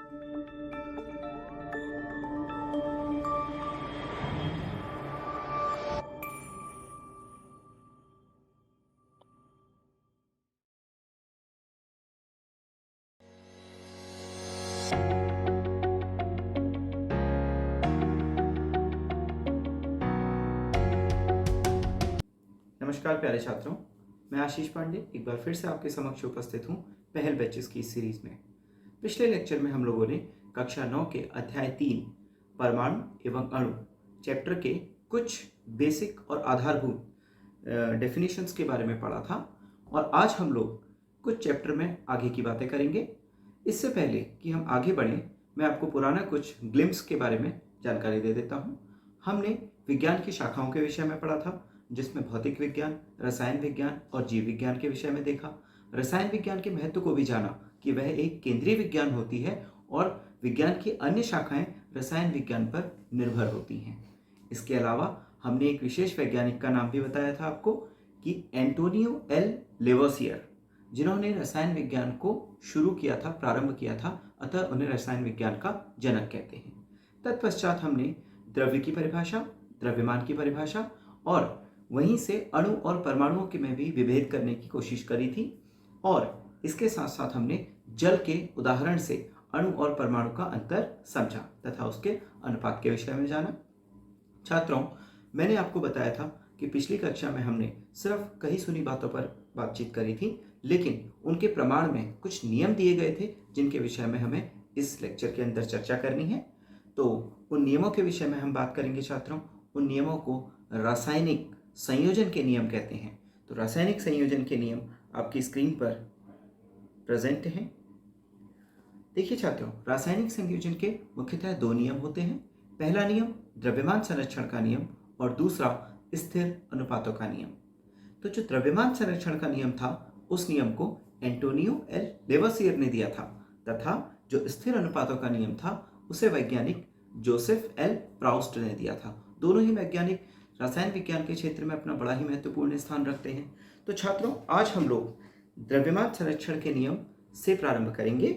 नमस्कार प्यारे छात्रों, मैं आशीष पांडे एक बार फिर से आपके समक्ष उपस्थित हूँ पहल बैचेस की इस सीरीज में। पिछले लेक्चर में हम लोगों ने कक्षा 9 के अध्याय 3 परमाणु एवं अणु चैप्टर के कुछ बेसिक और आधारभूत डेफिनेशंस के बारे में पढ़ा था और आज हम लोग कुछ चैप्टर में आगे की बातें करेंगे। इससे पहले कि हम आगे बढ़ें, मैं आपको पुराना कुछ ग्लिम्स के बारे में जानकारी दे देता हूँ। हमने विज्ञान की शाखाओं के विषय में पढ़ा था, जिसमें भौतिक विज्ञान, रसायन विज्ञान और जीव विज्ञान के विषय में देखा। रसायन विज्ञान के महत्व को भी जाना कि वह एक केंद्रीय विज्ञान होती है और विज्ञान की अन्य शाखाएं रसायन विज्ञान पर निर्भर होती हैं। इसके अलावा हमने एक विशेष वैज्ञानिक का नाम भी बताया था आपको कि एंटोनियो एल लेवोसियर, जिन्होंने रसायन विज्ञान को शुरू किया था, प्रारंभ किया था, अतः उन्हें रसायन विज्ञान का जनक कहते हैं। तत्पश्चात हमने द्रव्य की परिभाषा, द्रव्यमान की परिभाषा और वहीं से अणु और परमाणुओं के में भी विभेद करने की कोशिश करी थी और इसके साथ साथ हमने जल के उदाहरण से अणु और परमाणु का अंतर समझा तथा उसके अनुपात के विषय में जाना। छात्रों, मैंने आपको बताया था कि पिछली कक्षा में हमने सिर्फ कही सुनी बातों पर बातचीत करी थी, लेकिन उनके प्रमाण में कुछ नियम दिए गए थे जिनके विषय में हमें इस लेक्चर के अंदर चर्चा करनी है। तो उन नियमों के विषय में हम बात करेंगे छात्रों। उन नियमों को रासायनिक संयोजन के नियम कहते हैं। तो रासायनिक संयोजन के नियम आपकी स्क्रीन पर प्रेजेंट हैं। देखिए छात्रों, रासायनिक संयोजन के मुख्यतः दो नियम होते हैं। पहला नियम द्रव्यमान संरक्षण का नियम और दूसरा स्थिर अनुपातों का नियम। तो जो द्रव्यमान संरक्षण का नियम था, उस नियम को एंटोनियो एल लेवोसियर ने दिया था तथा जो स्थिर अनुपातों का नियम था उसे वैज्ञानिक जोसेफ एल प्राउस्ट ने दिया था। दोनों ही वैज्ञानिक रसायन विज्ञान के क्षेत्र में अपना बड़ा ही महत्वपूर्ण स्थान रखते हैं। तो छात्रों, आज हम लोग द्रव्यमान संरक्षण के नियम से प्रारंभ करेंगे।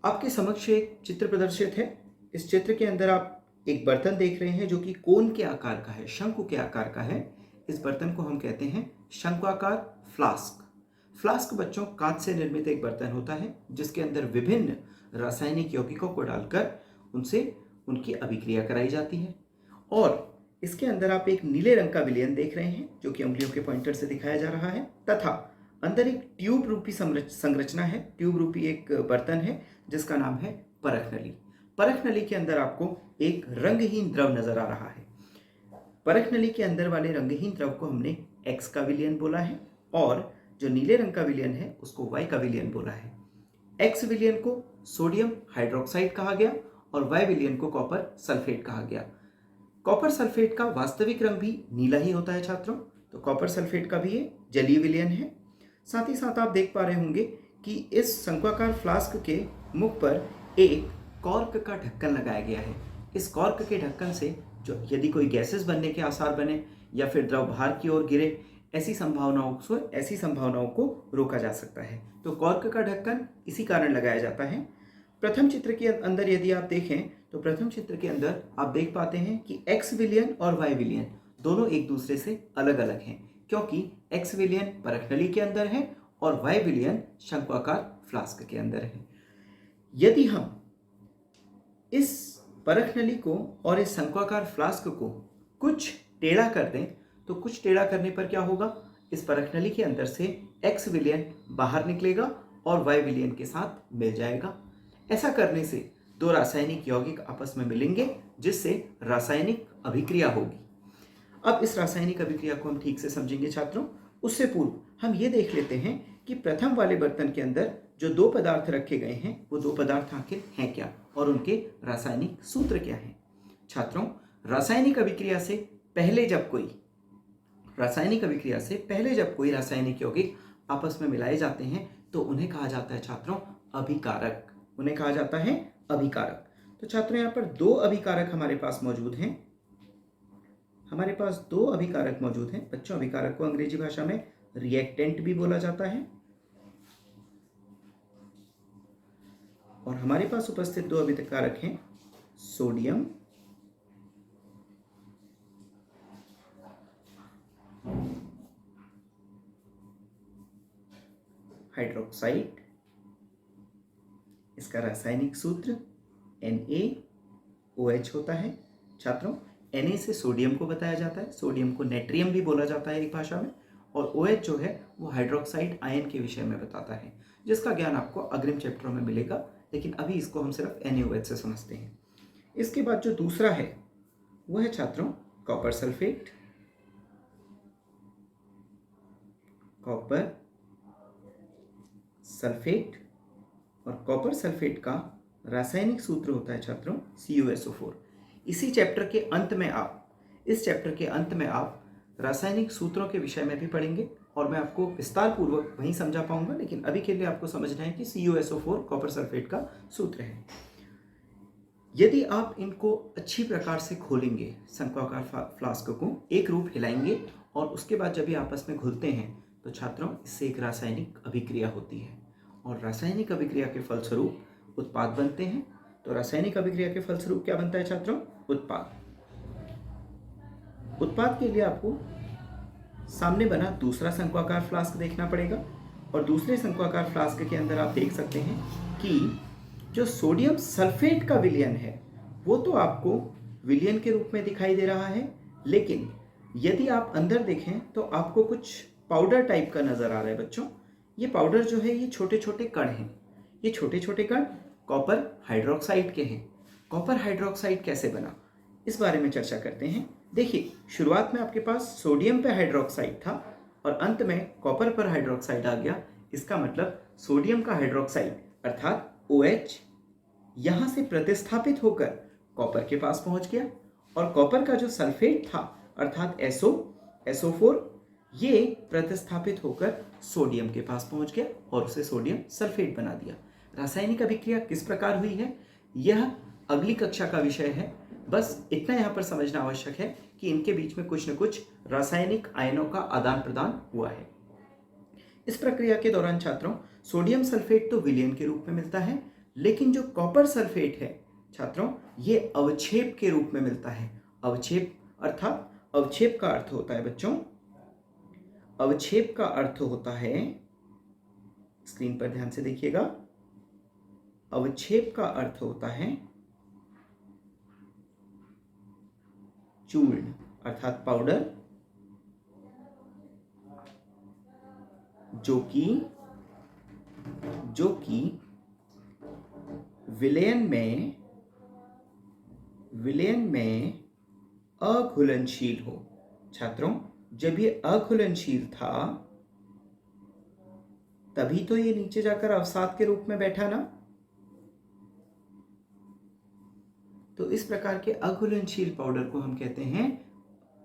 आपके समक्ष एक चित्र प्रदर्शित है। इस चित्र के अंदर आप एक बर्तन देख रहे हैं जो कि कोन के आकार का है, शंकु के आकार का है। इस बर्तन को हम कहते हैं शंक्वाकार फ्लास्क। फ्लास्क बच्चों कांच से निर्मित एक बर्तन होता है जिसके अंदर विभिन्न रासायनिक यौगिकों को डालकर उनसे उनकी अभिक्रिया कराई जाती है और इसके अंदर आप एक नीले रंग का विलयन देख रहे हैं जो कि उंगलियों के पॉइंटर से दिखाया जा रहा है तथा अंदर एक ट्यूब रूपी संरचना है। ट्यूब रूपी एक बर्तन है जिसका नाम है परख नली। परख नली के अंदर आपको एक रंगहीन द्रव नजर आ रहा है। परख नली के अंदर वाले रंगहीन द्रव को हमने एक्स का विलयन बोला है और जो नीले रंग का विलयन है उसको वाई का विलयन बोला है। एक्स विलयन को सोडियम हाइड्रोक्साइड कहा गया और वाई विलयन को कॉपर सल्फेट कहा गया। कॉपर सल्फेट का वास्तविक रंग भी नीला ही होता है छात्रों। तो कॉपर सल्फेट का भी ये जलीय विलयन है। साथ ही साथ आप देख पा रहे होंगे कि इस शंक्वाकार फ्लास्क के मुख पर एक कॉर्क का ढक्कन लगाया गया है। इस कॉर्क के ढक्कन से जो यदि कोई गैसेस बनने के आसार बने या फिर द्रव बाहर की ओर गिरे, ऐसी संभावनाओं को रोका जा सकता है। तो कॉर्क का ढक्कन इसी कारण लगाया जाता है। प्रथम चित्र के अंदर यदि आप देखें तो प्रथम चित्र के अंदर आप देख पाते हैं कि एक्स विलयन और वाई विलयन दोनों एक दूसरे से अलग अलग हैं, क्योंकि एक्स विलयन परख नली के अंदर है और वाई विलयन शंक्वाकार फ्लास्क के अंदर है। यदि हम इस परख नली को और इस शंक्वाकार फ्लास्क को कुछ टेढ़ा कर दें तो कुछ टेढ़ा करने पर क्या होगा, इस परख नली के अंदर से एक्स विलयन बाहर निकलेगा और वाई विलयन के साथ मिल जाएगा। ऐसा करने से दो रासायनिक यौगिक आपस में मिलेंगे जिससे रासायनिक अभिक्रिया होगी। अब इस रासायनिक अभिक्रिया को हम ठीक से समझेंगे छात्रों। उससे पूर्व हम ये देख लेते हैं कि प्रथम वाले बर्तन के अंदर जो दो पदार्थ रखे गए हैं वो दो पदार्थ आखिर हैं क्या और उनके रासायनिक सूत्र क्या हैं। छात्रों, रासायनिक अभिक्रिया से पहले जब कोई रासायनिक यौगिक आपस में मिलाए जाते हैं तो उन्हें कहा जाता है छात्रों अभिकारक। उन्हें कहा जाता है अभिकारक। तो छात्रों, यहाँ पर दो अभिकारक हमारे पास मौजूद हैं। बच्चों, अभिकारक को अंग्रेजी भाषा में रिएक्टेंट भी बोला जाता है। और हमारे पास उपस्थित दो अभिक्रिया कारक हैं सोडियम हाइड्रोक्साइड। इसका रासायनिक सूत्र NaOH होता है। छात्रों, Na से सोडियम को बताया जाता है, सोडियम को नेट्रियम भी बोला जाता है एक भाषा में, और OH जो है वो हाइड्रोक्साइड आयन के विषय में बताता है, जिसका ज्ञान आपको अग्रिम चैप्टरों में मिलेगा, लेकिन अभी इसको हम सिर्फ NaOH से समझते हैं। इसके बाद जो दूसरा है वो है छात्रों कॉपर सल्फेट। कॉपर सल्फेट, और कॉपर सल्फेट का रासायनिक सूत्र होता है छात्रों CuSO4। इस चैप्टर के अंत में आप रासायनिक सूत्रों के विषय में भी पढ़ेंगे और मैं आपको विस्तार पूर्वक वहीं समझा पाऊंगा, लेकिन अभी के लिए आपको समझना है कि CuSO4 कॉपर सल्फेट का सूत्र है। यदि आप इनको अच्छी प्रकार से खोलेंगे, शंक्वाकार फ्लास्क को एक रूप हिलाएंगे और उसके बाद जब ये आपस में घुलते हैं तो छात्रों इससे एक रासायनिक अभिक्रिया होती है, और रासायनिक अभिक्रिया के फलस्वरूप उत्पाद बनते हैं। तो रासायनिक अभिक्रिया के फलस्वरूप क्या बनता है छात्रों? उत्पाद। उत्पाद के लिए आपको सामने बना दूसरा शंक्वाकार फ्लास्क देखना पड़ेगा, और दूसरे शंक्वाकार फ्लास्क के अंदर आप देख सकते हैं कि जो सोडियम सल्फेट का विलयन है वो तो आपको विलयन के रूप में दिखाई दे रहा है, लेकिन यदि आप अंदर देखें तो आपको कुछ पाउडर टाइप का नजर आ रहा है बच्चों। ये पाउडर जो है ये छोटे छोटे कण हैं। ये छोटे छोटे कण कॉपर हाइड्रोक्साइड के हैं। कॉपर हाइड्रोक्साइड कैसे बना, इस बारे में चर्चा करते हैं। देखिए, शुरुआत में आपके पास सोडियम पे हाइड्रोक्साइड था और अंत में कॉपर पर हाइड्रोक्साइड आ गया। इसका मतलब सोडियम का हाइड्रोक्साइड अर्थात OH यहां से प्रतिस्थापित होकर कॉपर के पास पहुंच गया, और कॉपर का जो सल्फेट था अर्थात SO4 ये प्रतिस्थापित होकर सोडियम के पास पहुंच गया और उसे सोडियम सल्फेट बना दिया। रासायनिक अभिक्रिया किस प्रकार हुई है यह अगली कक्षा का विषय है। बस इतना यहाँ पर समझना आवश्यक है कि इनके बीच में कुछ न कुछ रासायनिक आयनों का आदान प्रदान हुआ है। इस प्रक्रिया के दौरान छात्रों सोडियम सल्फेट तो विलयन के रूप में मिलता है, लेकिन जो कॉपर सल्फेट है छात्रों ये अवक्षेप के रूप में मिलता है। अवक्षेप अर्थात अवक्षेप का अर्थ होता है बच्चों, अवक्षेप का अर्थ होता है, स्क्रीन पर ध्यान से देखिएगा, अवक्षेप का अर्थ होता है चूर्ण अर्थात पाउडर, जो कि विलयन में अघुलनशील हो। छात्रों, जब ये अघुलनशील था तभी तो ये नीचे जाकर अवसाद के रूप में बैठा ना। तो इस प्रकार के अघुलनशील पाउडर को हम कहते हैं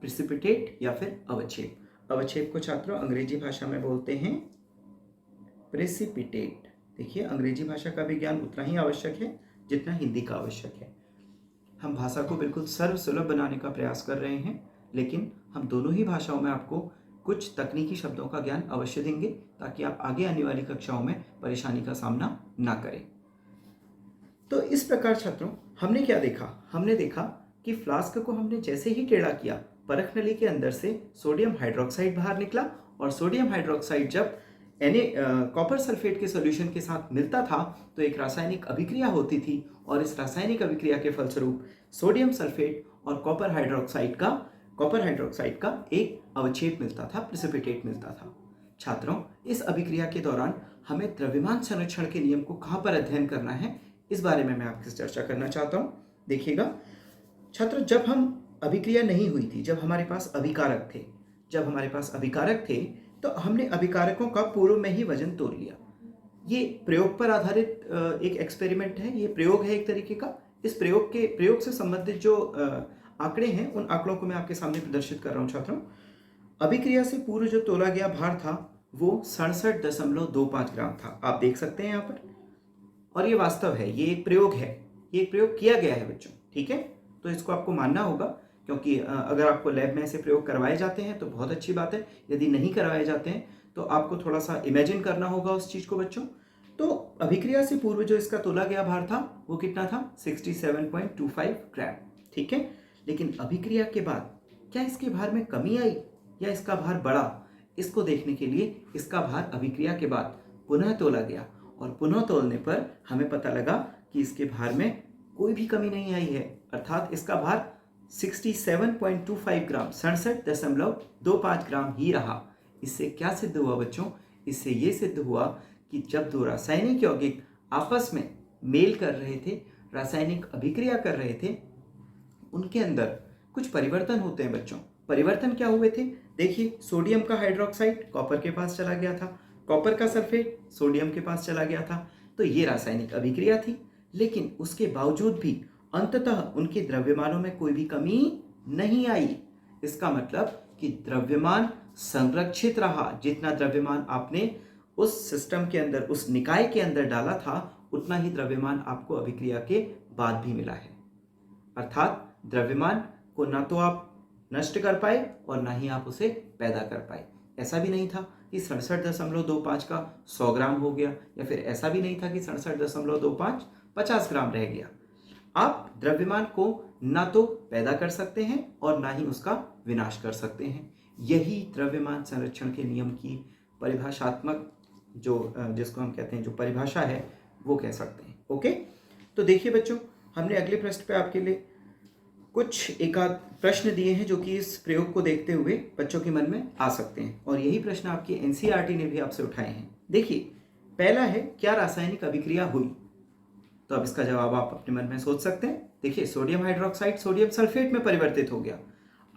प्रिसिपिटेट या फिर अवक्षेप। अवक्षेप को छात्रों अंग्रेजी भाषा में बोलते हैं प्रेसिपिटेट। देखिए, अंग्रेजी भाषा का भी ज्ञान उतना ही आवश्यक है जितना हिंदी का आवश्यक है। हम भाषा को बिल्कुल सर्वसुलभ बनाने का प्रयास कर रहे हैं, लेकिन हम दोनों ही भाषाओं में आपको कुछ तकनीकी शब्दों का ज्ञान अवश्य देंगे ताकि आप आगे आने वाली कक्षाओं में परेशानी का सामना ना करें। तो इस प्रकार छात्रों हमने क्या देखा? हमने देखा कि फ्लास्क को हमने जैसे ही टेढ़ा किया, परख नली के अंदर से सोडियम हाइड्रोक्साइड बाहर निकला, और सोडियम हाइड्रोक्साइड जब कॉपर सल्फेट के सॉल्यूशन के साथ मिलता था तो एक रासायनिक अभिक्रिया होती थी, और इस रासायनिक अभिक्रिया के फलस्वरूप सोडियम सल्फेट और कॉपर हाइड्रोक्साइड का एक अवक्षेप मिलता था, प्रेसिपिटेट मिलता था। छात्रों, इस अभिक्रिया के दौरान हमें द्रव्यमान संरक्षण के नियम को कहाँ पर अध्ययन करना है, इस बारे में मैं आपसे चर्चा करना चाहता हूँ। देखिएगा छात्रों, जब हम अभिक्रिया नहीं हुई थी, जब हमारे पास अभिकारक थे तो हमने अभिकारकों का पूर्व में ही वजन तोल लिया। ये प्रयोग पर आधारित एक एक्सपेरिमेंट है, ये प्रयोग है एक तरीके का। इस प्रयोग से संबंधित जो आंकड़े हैं उन आंकड़ों को मैं आपके सामने प्रदर्शित कर रहा हूँ। छात्रों, अभिक्रिया से पूर्व जो तोला गया भार था वो 67.25 ग्राम था, आप देख सकते हैं यहाँ पर। और ये वास्तव है, ये एक प्रयोग है, ये एक प्रयोग किया गया है बच्चों, ठीक है। तो इसको आपको मानना होगा, क्योंकि अगर आपको लैब में ऐसे प्रयोग करवाए जाते हैं तो बहुत अच्छी बात है। यदि नहीं करवाए जाते हैं तो आपको थोड़ा सा इमेजिन करना होगा उस चीज़ को बच्चों। तो अभिक्रिया से पूर्व जो इसका तोला गया भार था वो कितना था? 67.25 ग्राम। ठीक है, लेकिन अभिक्रिया के बाद क्या इसके भार में कमी आई या इसका भार बढ़ा? इसको देखने के लिए इसका भार अभिक्रिया के बाद पुनः तोला गया और पुनः तोलने पर हमें पता लगा कि इसके भार में कोई भी कमी नहीं आई है, अर्थात इसका भार 67.25 ग्राम 67.25 ग्राम ही रहा। इससे क्या सिद्ध हुआ बच्चों? इससे ये सिद्ध हुआ कि जब दो रासायनिक यौगिक आपस में मेल कर रहे थे, रासायनिक अभिक्रिया कर रहे थे, उनके अंदर कुछ परिवर्तन होते हैं बच्चों। परिवर्तन क्या हुए थे? देखिए, सोडियम का हाइड्रोक्साइड कॉपर के पास चला गया था, कॉपर का सल्फेट सोडियम के पास चला गया था। तो ये रासायनिक अभिक्रिया थी, लेकिन उसके बावजूद भी अंततः उनके द्रव्यमानों में कोई भी कमी नहीं आई। इसका मतलब कि द्रव्यमान संरक्षित रहा। जितना द्रव्यमान आपने उस सिस्टम के अंदर, उस निकाय के अंदर डाला था, उतना ही द्रव्यमान आपको अभिक्रिया के बाद भी मिला है। अर्थात द्रव्यमान को ना तो आप नष्ट कर पाए और ना ही आप उसे पैदा कर पाए। ऐसा भी नहीं था कि 67.25 का 100 ग्राम हो गया, या फिर ऐसा भी नहीं था कि 67.25 50 ग्राम रह गया। आप द्रव्यमान को ना तो पैदा कर सकते हैं और ना ही उसका विनाश कर सकते हैं। यही द्रव्यमान संरक्षण के नियम की परिभाषात्मक जिसको हम कहते हैं जो परिभाषा है, वो कह सकते हैं। ओके, तो देखिए बच्चों, हमने अगले प्रश्न पे आपके लिए कुछ एकाध प्रश्न दिए हैं जो कि इस प्रयोग को देखते हुए बच्चों के मन में आ सकते हैं, और यही प्रश्न आपकी एनसीईआरटी ने भी आपसे उठाए हैं। देखिए, पहला है, क्या रासायनिक अभिक्रिया हुई? तो अब इसका जवाब आप अपने मन में सोच सकते हैं। देखिए, सोडियम हाइड्रोक्साइड सोडियम सल्फेट में परिवर्तित हो गया।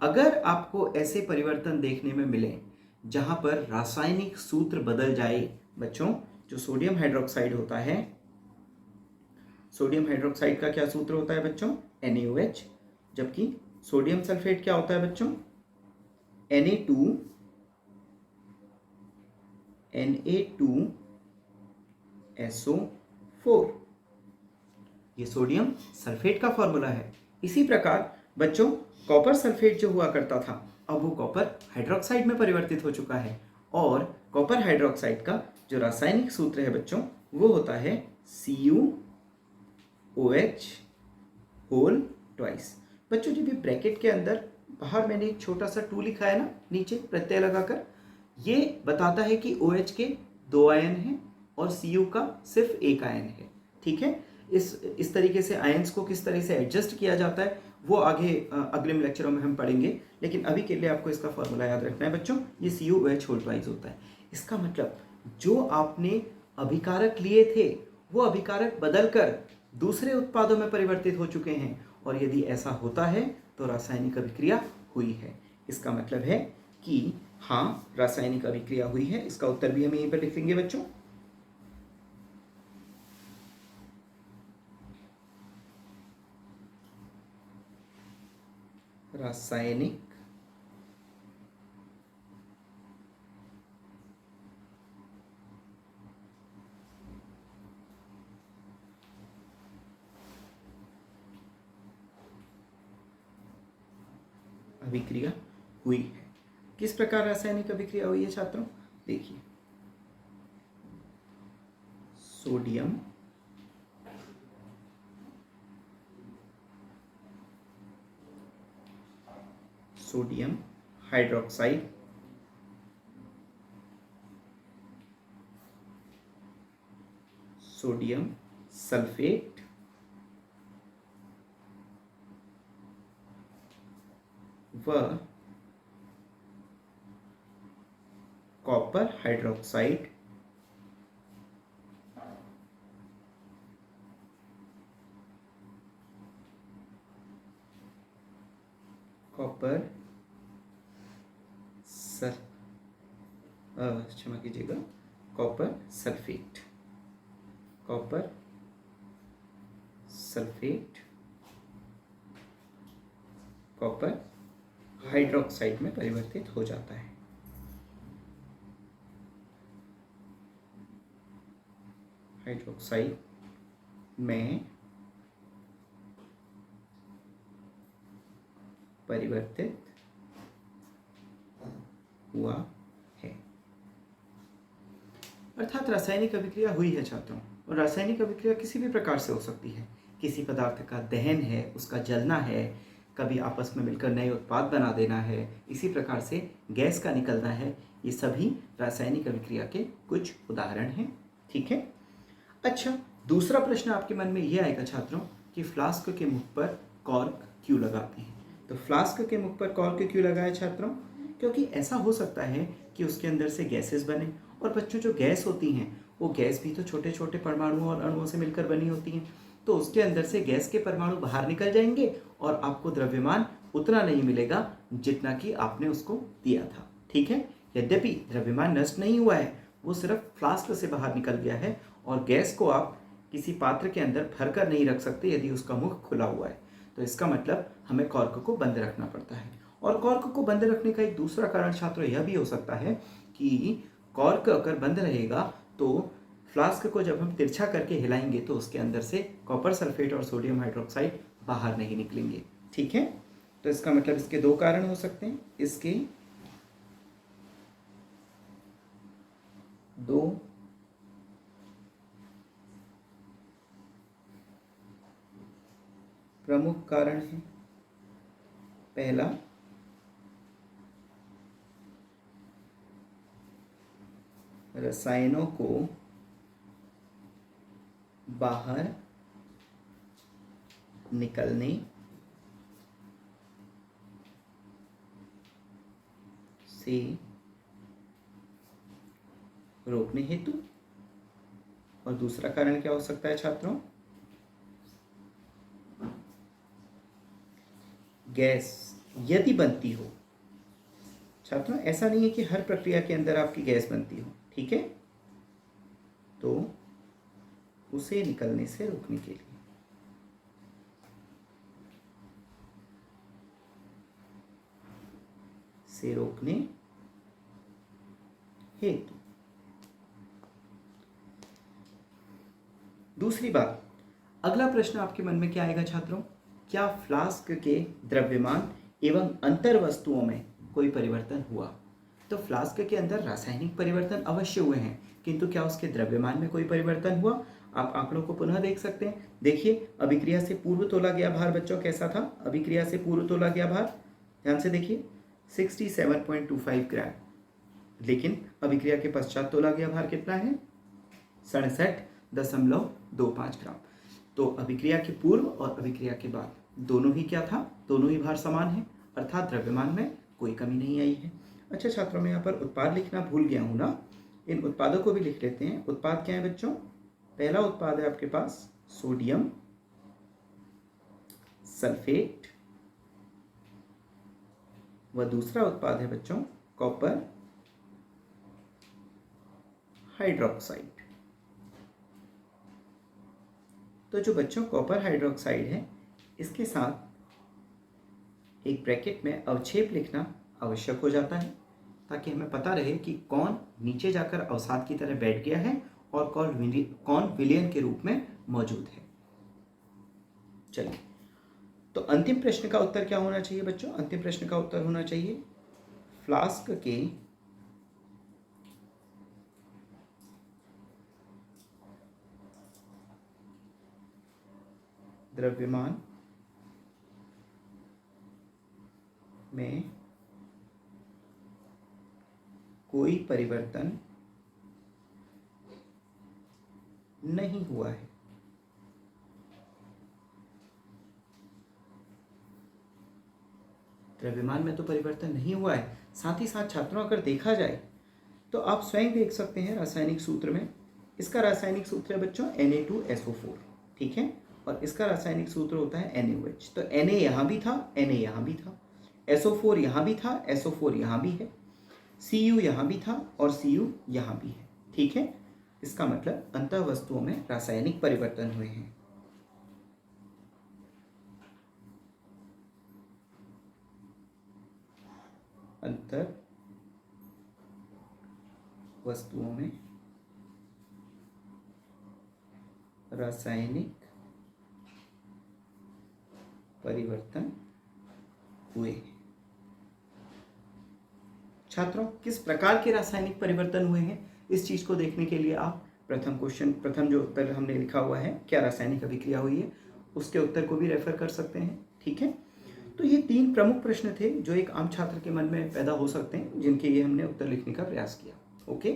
अगर आपको ऐसे परिवर्तन देखने में मिले जहां पर रासायनिक सूत्र बदल जाए बच्चों, जो सोडियम हाइड्रोक्साइड होता है, सोडियम हाइड्रोक्साइड का क्या सूत्र होता है बच्चों? NaOH। जबकि सोडियम सल्फेट क्या होता है बच्चों? Na2SO4। ये सोडियम सल्फेट का फॉर्मूला है। इसी प्रकार बच्चों, कॉपर सल्फेट जो हुआ करता था, अब वो कॉपर हाइड्रोक्साइड में परिवर्तित हो चुका है, और कॉपर हाइड्रोक्साइड का जो रासायनिक सूत्र है बच्चों, वो होता है CuOH होल ट्वाइस। बच्चों, जब ये ब्रैकेट के अंदर बाहर मैंने एक छोटा सा 2 लिखा है ना, नीचे प्रत्यय लगाकर, ये बताता है कि OH के 2 आयन हैं और Cu का सिर्फ 1 आयन है। ठीक है, इस तरीके से आयन्स को किस तरह से एडजस्ट किया जाता है वो आगे अगले लेक्चरों में हम पढ़ेंगे, लेकिन अभी के लिए आपको इसका फॉर्मूला याद रखना है बच्चों। ये CuOH होल ट्वाइस होता है। इसका मतलब जो आपने अभिकारक लिए थे वो अभिकारक बदलकर दूसरे उत्पादों में परिवर्तित हो चुके हैं, और यदि ऐसा होता है तो रासायनिक अभिक्रिया हुई है। इसका मतलब है कि हाँ, रासायनिक अभिक्रिया हुई है। इसका उत्तर भी हम यहीं पर लिखेंगे बच्चों। रासायनिक अभिक्रिया हुई है। किस प्रकार रासायनिक अभिक्रिया हुई है छात्रों? देखिए, सोडियम हाइड्रोक्साइड सोडियम सल्फेट व कॉपर हाइड्रोक्साइड क्षमा कीजिएगा, कॉपर सल्फेट कॉपर हाइड्रोक्साइड में परिवर्तित हो जाता है। हाइड्रोक्साइड में परिवर्तित हुआ है। अर्थात रासायनिक अभिक्रिया हुई है छात्रों, और रासायनिक अभिक्रिया किसी भी प्रकार से हो सकती है। किसी पदार्थ का दहन है, उसका जलना है, कभी आपस में मिलकर नए उत्पाद बना देना है, इसी प्रकार से गैस का निकलना है, ये सभी रासायनिक अभिक्रिया के कुछ उदाहरण हैं। ठीक है। अच्छा, दूसरा प्रश्न आपके मन में ये आएगा छात्रों कि फ्लास्क के मुख पर कॉर्क क्यों लगाते हैं। तो फ्लास्क के मुख पर कॉर्क क्यों लगाए छात्रों? क्योंकि ऐसा हो सकता है कि उसके अंदर से गैसेस बने, और बच्चों जो गैस होती हैं वो गैस भी तो छोटे छोटे परमाणुओं और अणुओं से मिलकर बनी होती हैं। तो उसके अंदर से गैस के परमाणु बाहर निकल जाएंगे और आपको द्रव्यमान उतना नहीं मिलेगा जितना कि आपने उसको दिया था। ठीक है। यद्यपि द्रव्यमान नष्ट नहीं हुआ है, वो सिर्फ फ्लास्क से बाहर निकल गया है, और गैस को आप किसी पात्र के अंदर भरकर नहीं रख सकते यदि उसका मुख खुला हुआ है। तो इसका मतलब हमें कॉर्क को बंद रखना पड़ता है। और कॉर्क को बंद रखने का एक दूसरा कारण छात्रों यह भी हो सकता है कि कॉर्क अगर बंद रहेगा तो फ्लास्क को जब हम तिरछा करके हिलाएंगे तो उसके अंदर से कॉपर सल्फेट और सोडियम हाइड्रोक्साइड बाहर नहीं निकलेंगे। ठीक है। तो इसका मतलब इसके दो कारण हो सकते हैं। इसके दो प्रमुख कारण हैं। पहला, रसायनों को बाहर निकलने से रोकने हेतु। और दूसरा कारण क्या हो सकता है छात्रों? गैस यदि बनती हो। छात्रों, ऐसा नहीं है कि हर प्रक्रिया के अंदर आपकी गैस बनती हो। ठीक है। तो उसे निकलने से रोकने के लिए। से रोकने हेतु। दूसरी बात, अगला प्रश्न आपके मन में क्या आएगा छात्रों? क्या फ्लास्क के द्रव्यमान एवं अंतर वस्तुओं में कोई परिवर्तन हुआ? तो फ्लास्क के अंदर रासायनिक परिवर्तन अवश्य हुए हैं, किंतु क्या उसके द्रव्यमान में कोई परिवर्तन हुआ? आप आंकड़ों को पुनः देख सकते हैं। देखिए, अभिक्रिया से पूर्व तोला गया भार बच्चों कैसा था? अभिक्रिया से पूर्व तोला गया भार, ध्यान से देखिए, 67.25 ग्राम। लेकिन अभिक्रिया के पश्चात तोला गया भार कितना है? 67.25 ग्राम। तो अभिक्रिया के पूर्व और अभिक्रिया के बाद दोनों ही क्या था? दोनों ही भार समान है, अर्थात द्रव्यमान में कोई कमी नहीं आई है। अच्छा छात्रों, मैं यहाँ पर उत्पाद लिखना भूल गया हूँ ना, इन उत्पादों को भी लिख लेते हैं। उत्पाद क्या है बच्चों? पहला उत्पाद है आपके पास सोडियम सल्फेट, व दूसरा उत्पाद है बच्चों कॉपर हाइड्रोक्साइड। तो जो बच्चों कॉपर हाइड्रोक्साइड है, इसके साथ एक ब्रैकेट में अवक्षेप लिखना आवश्यक हो जाता है, ताकि हमें पता रहे कि कौन नीचे जाकर अवसाद की तरह बैठ गया है और कौन विलयन के रूप में मौजूद है। चलिए, तो अंतिम प्रश्न का उत्तर क्या होना चाहिए बच्चों? अंतिम प्रश्न का उत्तर होना चाहिए फ्लास्क के द्रव्यमान में कोई परिवर्तन नहीं हुआ है। द्रव्यमान में तो परिवर्तन नहीं हुआ है। साथ ही साथ छात्रों, अगर देखा जाए तो आप स्वयं देख सकते हैं रासायनिक सूत्र में। इसका रासायनिक सूत्र है बच्चों Na2SO4। ठीक है। और इसका रासायनिक सूत्र होता है NaOH। तो Na यहाँ भी था, Na यहाँ भी था, SO4 यहाँ भी था, SO4 यहाँ भी है, Cu यहाँ भी था और Cu यहाँ भी है। ठीक है। इसका मतलब अंतः वस्तुओं में रासायनिक परिवर्तन हुए हैं। अंतर वस्तुओं में रासायनिक परिवर्तन हुए। छात्रों, किस प्रकार के रासायनिक परिवर्तन हुए हैं इस चीज़ को देखने के लिए आप प्रथम जो उत्तर हमने लिखा हुआ है क्या रासायनिक अभिक्रिया हुई है, उसके उत्तर को भी रेफर कर सकते हैं। ठीक है, तो ये 3 प्रमुख प्रश्न थे जो एक आम छात्र के मन में पैदा हो सकते हैं, जिनके लिए हमने उत्तर लिखने का प्रयास किया। ओके,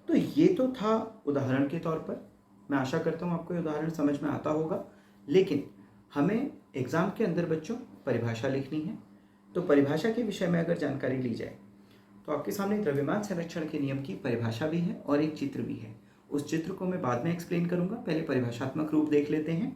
तो ये तो था उदाहरण के तौर पर। मैं आशा करता हूँ आपको ये उदाहरण समझ में आता होगा, लेकिन हमें एग्ज़ाम के अंदर बच्चों परिभाषा लिखनी है। तो परिभाषा के विषय में अगर जानकारी ली जाए तो आपके सामने द्रव्यमान संरक्षण के नियम की परिभाषा भी है और एक चित्र भी है। उस चित्र को मैं बाद में एक्सप्लेन करूंगा, पहले परिभाषात्मक रूप देख लेते हैं।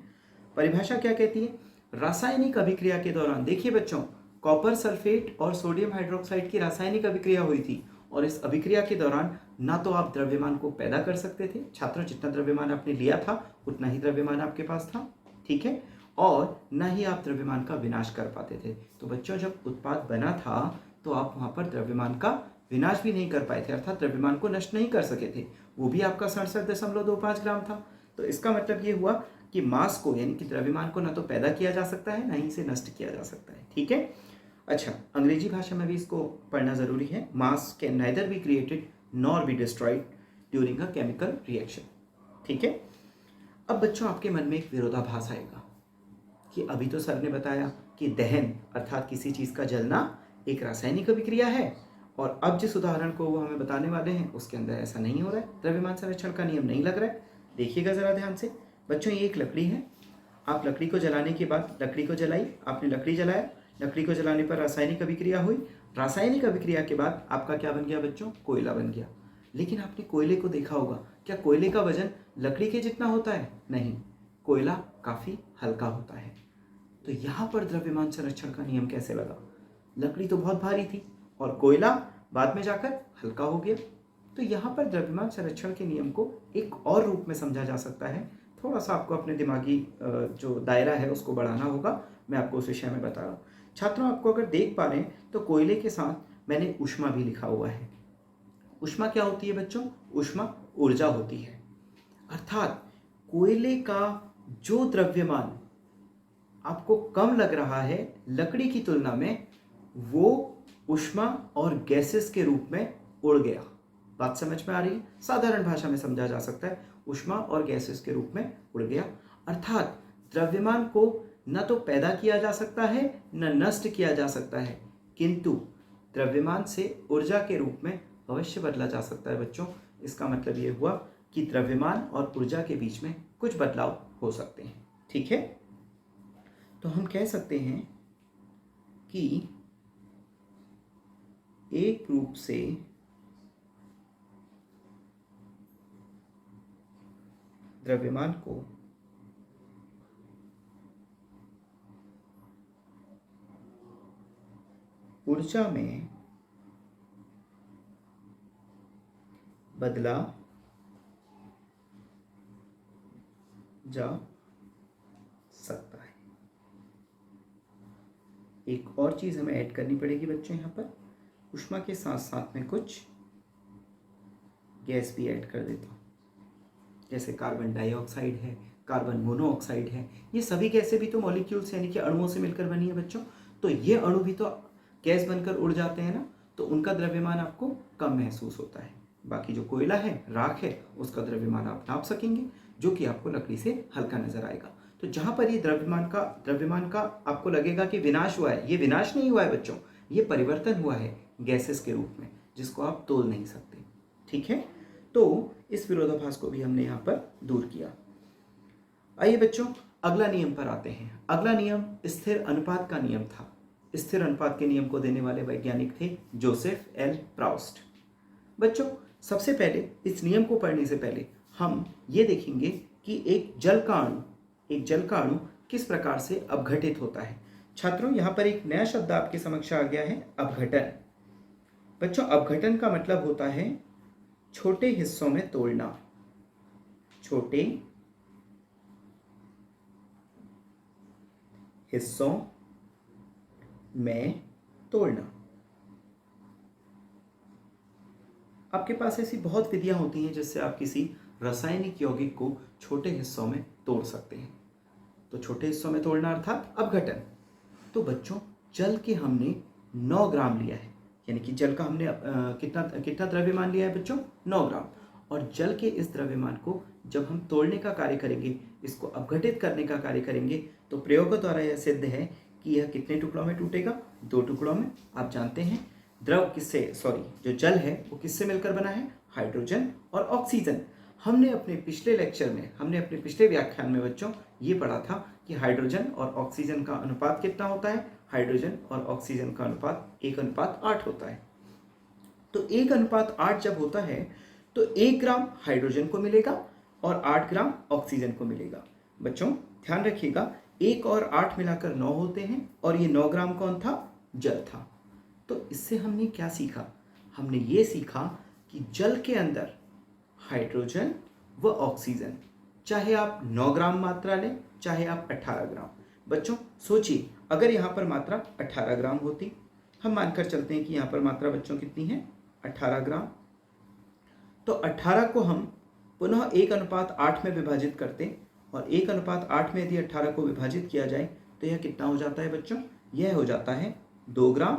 परिभाषा क्या कहती है? रासायनिक अभिक्रिया के दौरान, देखिए बच्चों, कॉपर सल्फेट और सोडियम हाइड्रोक्साइड की रासायनिक अभिक्रिया हुई थी और इस अभिक्रिया के दौरान ना तो आप द्रव्यमान को पैदा कर सकते थे, छात्रों जितना द्रव्यमान आपने लिया था उतना ही द्रव्यमान आपके पास था, ठीक है, और ना ही आप द्रव्यमान का विनाश कर पाते थे। तो बच्चों, जब उत्पाद बना था तो आप वहाँ पर द्रव्यमान का विनाश भी नहीं कर पाए थे, अर्थात द्रव्यमान को नष्ट नहीं कर सके थे। वो भी आपका 67.25 ग्राम था। तो इसका मतलब ये हुआ कि मास को, यानी कि द्रव्यमान को, ना तो पैदा किया जा सकता है ना ही इसे नष्ट किया जा सकता है। ठीक है, अच्छा, अंग्रेजी भाषा में भी इसको पढ़ना जरूरी है। मास can neither be created nor be destroyed during a chemical reaction. ठीक है, अब बच्चों आपके मन में एक विरोधाभास आएगा कि अभी तो सर ने बताया कि दहन अर्थात किसी चीज का जलना एक रासायनिक अभिक्रिया है, और अब जिस उदाहरण को वो हमें बताने वाले हैं उसके अंदर ऐसा नहीं हो रहा है, द्रव्यमान संरक्षण का नियम नहीं लग रहा है। देखिएगा जरा ध्यान से बच्चों, ये एक लकड़ी है। आप लकड़ी को जलाने के बाद लकड़ी को जलाई, आपने लकड़ी जलाया, लकड़ी को जलाने पर रासायनिक अभिक्रिया हुई, रासायनिक अभिक्रिया के बाद आपका क्या बन गया बच्चों? कोयला बन गया। लेकिन आपने कोयले को देखा होगा, क्या कोयले का वजन लकड़ी के जितना होता है? नहीं, कोयला काफी हल्का होता है। तो यहाँ पर द्रव्यमान संरक्षण का नियम कैसे लगा? लकड़ी तो बहुत भारी थी और कोयला बाद में जाकर हल्का हो गया। तो यहाँ पर द्रव्यमान संरक्षण के नियम को एक और रूप में समझा जा सकता है। थोड़ा सा आपको अपने दिमागी जो दायरा है उसको बढ़ाना होगा, मैं आपको उस विषय में बता रहा हूँ। छात्रों, आपको अगर देख पा रहे हैं तो कोयले के साथ मैंने ऊष्मा भी लिखा हुआ है। ऊष्मा क्या होती है बच्चों? ऊष्मा ऊर्जा होती है, अर्थात कोयले का जो द्रव्यमान आपको कम लग रहा है लकड़ी की तुलना में, वो ऊष्मा और गैसेस के रूप में उड़ गया। बात समझ में आ रही है? साधारण भाषा में समझा जा सकता है, ऊष्मा और गैसेस के रूप में उड़ गया, अर्थात द्रव्यमान को न तो पैदा किया जा सकता है न नष्ट किया जा सकता है, किंतु द्रव्यमान से ऊर्जा के रूप में अवश्य बदला जा सकता है बच्चों। इसका मतलब ये हुआ कि द्रव्यमान और ऊर्जा के बीच में कुछ बदलाव हो सकते हैं। ठीक है, तो हम कह सकते हैं कि एक रूप से द्रव्यमान को ऊर्जा में बदला जा सकता है। एक और चीज हमें ऐड करनी पड़ेगी बच्चों, यहाँ पर ऊष्मा के साथ साथ में कुछ गैस भी ऐड कर देता हूँ, जैसे कार्बन डाइऑक्साइड है, कार्बन मोनोऑक्साइड है। ये सभी गैसें भी तो मॉलिक्यूल्स यानी कि अणुओं से मिलकर बनी है बच्चों। तो ये अणु भी तो गैस बनकर उड़ जाते हैं ना, तो उनका द्रव्यमान आपको कम महसूस होता है। बाकी जो कोयला है, राख है, उसका द्रव्यमान आप नाप सकेंगे, जो कि आपको लकड़ी से हल्का नजर आएगा। तो जहां पर ये द्रव्यमान का आपको लगेगा कि विनाश हुआ है, ये विनाश नहीं हुआ है बच्चों, ये परिवर्तन हुआ है गैसेस के रूप में, जिसको आप तोल नहीं सकते। ठीक है, तो इस विरोधाभास को भी हमने यहाँ पर दूर किया। आइए बच्चों, अगला नियम पर आते हैं। अगला नियम स्थिर अनुपात का नियम था। स्थिर अनुपात के नियम को देने वाले वैज्ञानिक थे जोसेफ एल प्राउस्ट। बच्चों, सबसे पहले इस नियम को पढ़ने से पहले हम ये देखेंगे कि एक जल का अणु किस प्रकार से अपघटित होता है। छात्रों, यहाँ पर एक नया शब्द आपके समक्ष आ गया है, अपघटन। बच्चों, अपघटन का मतलब होता है छोटे हिस्सों में तोड़ना, छोटे हिस्सों में तोड़ना। आपके पास ऐसी बहुत विधियां होती हैं जिससे आप किसी रासायनिक यौगिक को छोटे हिस्सों में तोड़ सकते हैं। तो छोटे हिस्सों में तोड़ना अर्थात अपघटन। तो बच्चों, जल के हमने 9 ग्राम लिया है, यानी कि जल का हमने कितना कितना द्रव्यमान लिया है बच्चों, 9 ग्राम। और जल के इस द्रव्यमान को जब हम तोड़ने का कार्य करेंगे, इसको अपघटित करने का कार्य करेंगे, तो प्रयोगों द्वारा यह सिद्ध है कि यह कितने टुकड़ों में टूटेगा, 2 टुकड़ों में। आप जानते हैं द्रव किससे, सॉरी जो जल है वो किससे मिलकर बना है, हाइड्रोजन और ऑक्सीजन। हमने अपने पिछले लेक्चर में, हमने अपने पिछले व्याख्यान में बच्चों ये पढ़ा था कि हाइड्रोजन और ऑक्सीजन का अनुपात कितना होता है, हाइड्रोजन और ऑक्सीजन का अनुपात 1:8 होता है। तो 1:8 जब होता है तो 1 ग्राम हाइड्रोजन को मिलेगा और 8 ग्राम ऑक्सीजन को मिलेगा। बच्चों ध्यान रखिएगा, 1 और 8 मिलाकर 9 होते हैं और ये 9 ग्राम कौन था, जल था। तो इससे हमने क्या सीखा, हमने ये सीखा कि जल के अंदर हाइड्रोजन व ऑक्सीजन, चाहे आप 9 ग्राम मात्रा लें चाहे आप 18 ग्राम। बच्चों सोचिए, अगर यहाँ पर मात्रा 18 ग्राम होती, हम मानकर चलते हैं कि यहाँ पर मात्रा बच्चों कितनी है, 18 ग्राम, तो 18 को हम पुनः 1:8 में विभाजित करते और 1:8 में यदि 18 को विभाजित किया जाए तो यह कितना हो जाता है बच्चों, यह हो जाता है 2 ग्राम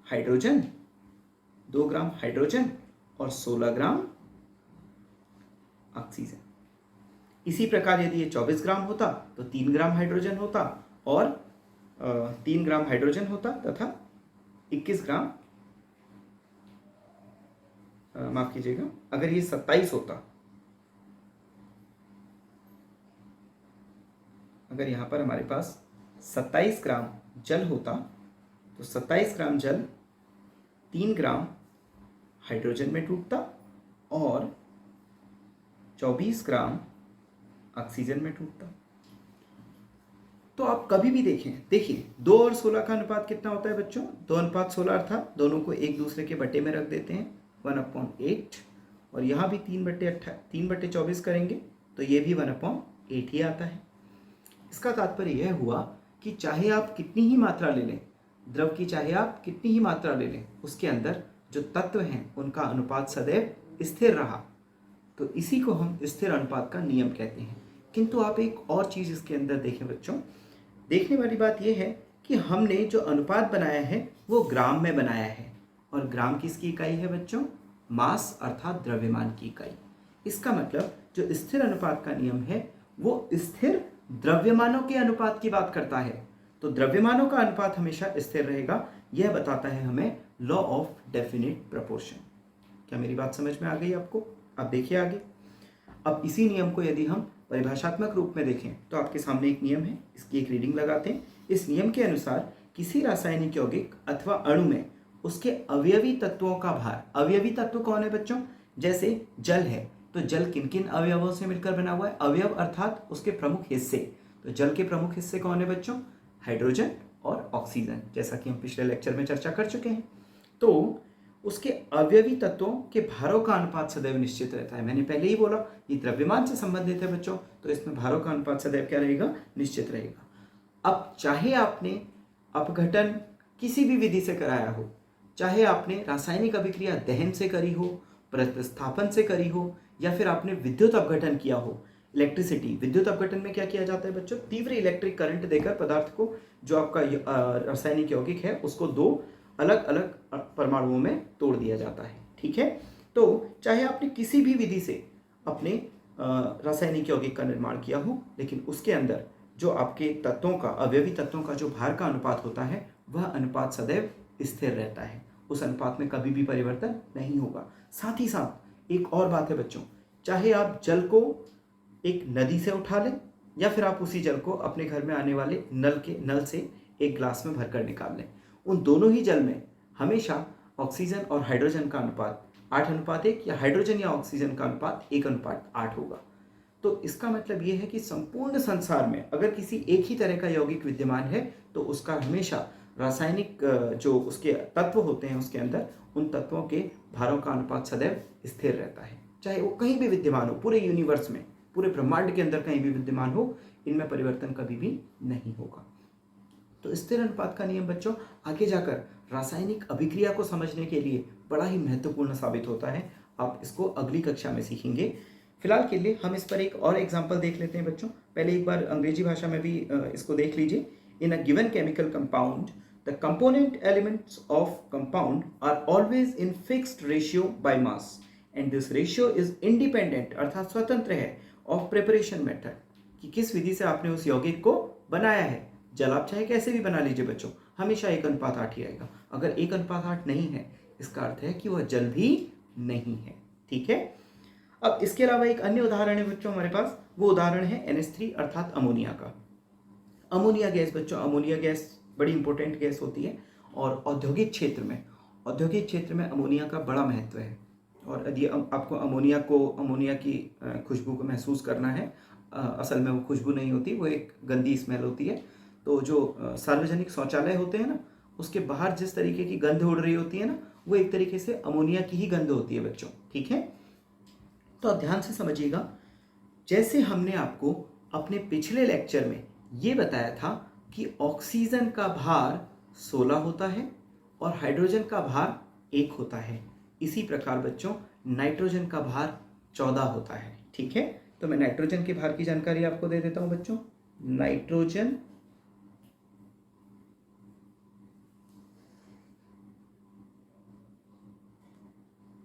हाइड्रोजन, 2 ग्राम हाइड्रोजन और 16 ग्राम ऑक्सीजन। इसी प्रकार यदि ये 24 ग्राम होता तो 3 ग्राम हाइड्रोजन होता और 3 ग्राम हाइड्रोजन होता तथा 21 ग्राम, माफ कीजिएगा, अगर ये 27 होता, अगर यहाँ पर हमारे पास 27 ग्राम जल होता तो 27 ग्राम जल 3 ग्राम हाइड्रोजन में टूटता और 24 ग्राम ऑक्सीजन में टूटता। तो आप कभी भी देखें, देखिए 2 और 16 का अनुपात कितना होता है बच्चों, 2:16 अर्थात दोनों को एक दूसरे के बटे में रख देते हैं 1/8 और यहाँ भी 3/24 करेंगे तो ये भी 1/8 ही आता है। इसका तात्पर्य यह हुआ कि चाहे आप कितनी ही मात्रा ले लें द्रव की, चाहे आप कितनी ही मात्रा ले लें, उसके अंदर जो तत्व हैं उनका अनुपात सदैव स्थिर रहा। तो इसी को हम स्थिर अनुपात का नियम कहते हैं। किंतु आप एक और चीज़ इसके अंदर देखें बच्चों, देखने वाली बात यह है कि हमने जो अनुपात बनाया है वो ग्राम में बनाया है और ग्राम किसकी इकाई है बच्चों, मास अर्थात द्रव्यमान की इकाई। इसका मतलब जो स्थिर अनुपात का नियम है वो स्थिर द्रव्यमानों के अनुपात की बात करता है। तो द्रव्यमानों का अनुपात हमेशा स्थिर रहेगा, यह बताता है हमें लॉ ऑफ डेफिनिट प्रोपोर्शन। क्या मेरी बात समझ में आ गई आपको? अब देखिए आगे। अब इसी नियम को यदि हम परिभाषात्मक रूप में देखें तो आपके सामने एक नियम है, इसकी एक रीडिंग लगाते हैं। इस नियम के अनुसार किसी रासायनिक यौगिक अथवा अणु में उसके अवयवी तत्वों का भार, अवयवी तत्व कौन है बच्चों, जैसे जल है तो जल किन किन अवयवों से मिलकर बना हुआ है, अवयव अर्थात उसके प्रमुख हिस्से। तो जल के प्रमुख हिस्से कौन है बच्चों, हाइड्रोजन और ऑक्सीजन, जैसा कि हम पिछले लेक्चर में चर्चा कर चुके हैं। तो उसके अवयवी तत्वों के भारों का अनुपात सदैव निश्चित रहता है। मैंने पहले ही बोला ये द्रव्यमान से संबंधित है बच्चों, तो इसमें भारों का अनुपात सदैव क्या रहेगा, निश्चित रहेगा। अब चाहे आपने अपघटन किसी भी विधि से कराया हो, चाहे आपने रासायनिक अभिक्रिया दहन से करी हो, प्रतिस्थापन से करी हो, या फिर आपने विद्युत अपघटन किया हो, इलेक्ट्रिसिटी, विद्युत अपघटन में क्या किया जाता है बच्चों, तीव्र इलेक्ट्रिक करंट देकर पदार्थ को, जो आपका रासायनिक यौगिक है उसको 2 अलग अलग परमाणुओं में तोड़ दिया जाता है, ठीक है। तो चाहे आपने किसी भी विधि से अपने रासायनिक यौगिक का निर्माण किया हो, लेकिन उसके अंदर जो आपके तत्वों का, अवयवी तत्वों का जो भार का अनुपात होता है वह अनुपात सदैव स्थिर रहता है, उस अनुपात में कभी भी परिवर्तन नहीं होगा। साथ ही साथ एक और बात है बच्चों, चाहे आप जल को एक नदी से उठा लें या फिर आप उसी जल को अपने घर में आने वाले नल से एक ग्लास में भरकर निकाल लें, उन दोनों ही जल में हमेशा ऑक्सीजन और हाइड्रोजन का अनुपात 8:1 या हाइड्रोजन या ऑक्सीजन का अनुपात 1:8 होगा। तो इसका मतलब ये है कि संपूर्ण संसार में अगर किसी एक ही तरह का यौगिक विद्यमान है तो उसका हमेशा रासायनिक जो उसके तत्व होते हैं उसके अंदर, उन तत्वों के भारों का अनुपात सदैव स्थिर रहता है, चाहे वो कहीं भी विद्यमान हो, पूरे यूनिवर्स में, पूरे ब्रह्मांड के अंदर कहीं भी विद्यमान हो, इनमें परिवर्तन कभी भी नहीं होगा। तो स्थिर अनुपात का नियम बच्चों आगे जाकर रासायनिक अभिक्रिया को समझने के लिए बड़ा ही महत्वपूर्ण साबित होता है। आप इसको अगली कक्षा में सीखेंगे। फिलहाल के लिए हम इस पर एक और एग्जाम्पल देख लेते हैं बच्चों। पहले एक बार अंग्रेजी भाषा में भी इसको देख लीजिए। In a given chemical compound the component elements of compound are always in fixed ratio by mass and this ratio is independent अर्थात स्वतंत्र है ऑफ प्रिपरेशन मेथड, कि किस विधि से आपने उस यौगिक को बनाया है। जल आप चाहे कैसे भी बना लीजिए बच्चों, हमेशा 1:8 ही आएगा। अगर 1:8 नहीं है इसका अर्थ है कि वह जल भी नहीं है। ठीक है। अब इसके अलावा एक अन्य उदाहरण है बच्चों हमारे पास, वो उदाहरण है NH3 अर्थात अमोनिया का। अमोनिया गैस बच्चों, अमोनिया गैस बड़ी इंपॉर्टेंट गैस होती है और औद्योगिक क्षेत्र में अमोनिया का बड़ा महत्व है। और यदि आपको अमोनिया की खुशबू को महसूस करना है, असल में वो खुशबू नहीं होती, वो एक गंदी स्मेल होती है। तो जो सार्वजनिक शौचालय होते हैं ना, उसके बाहर जिस तरीके की गंध उड़ रही होती है ना, वो एक तरीके से अमोनिया की ही गंध होती है बच्चों। ठीक है। तो आप ध्यान से समझिएगा, जैसे हमने आपको अपने पिछले लेक्चर में ये बताया था कि ऑक्सीजन का भार 16 होता है और हाइड्रोजन का भार 1 होता है, इसी प्रकार बच्चों नाइट्रोजन का भार 14 होता है। ठीक है। तो मैं नाइट्रोजन के भार की जानकारी आपको दे देता हूं बच्चों। नाइट्रोजन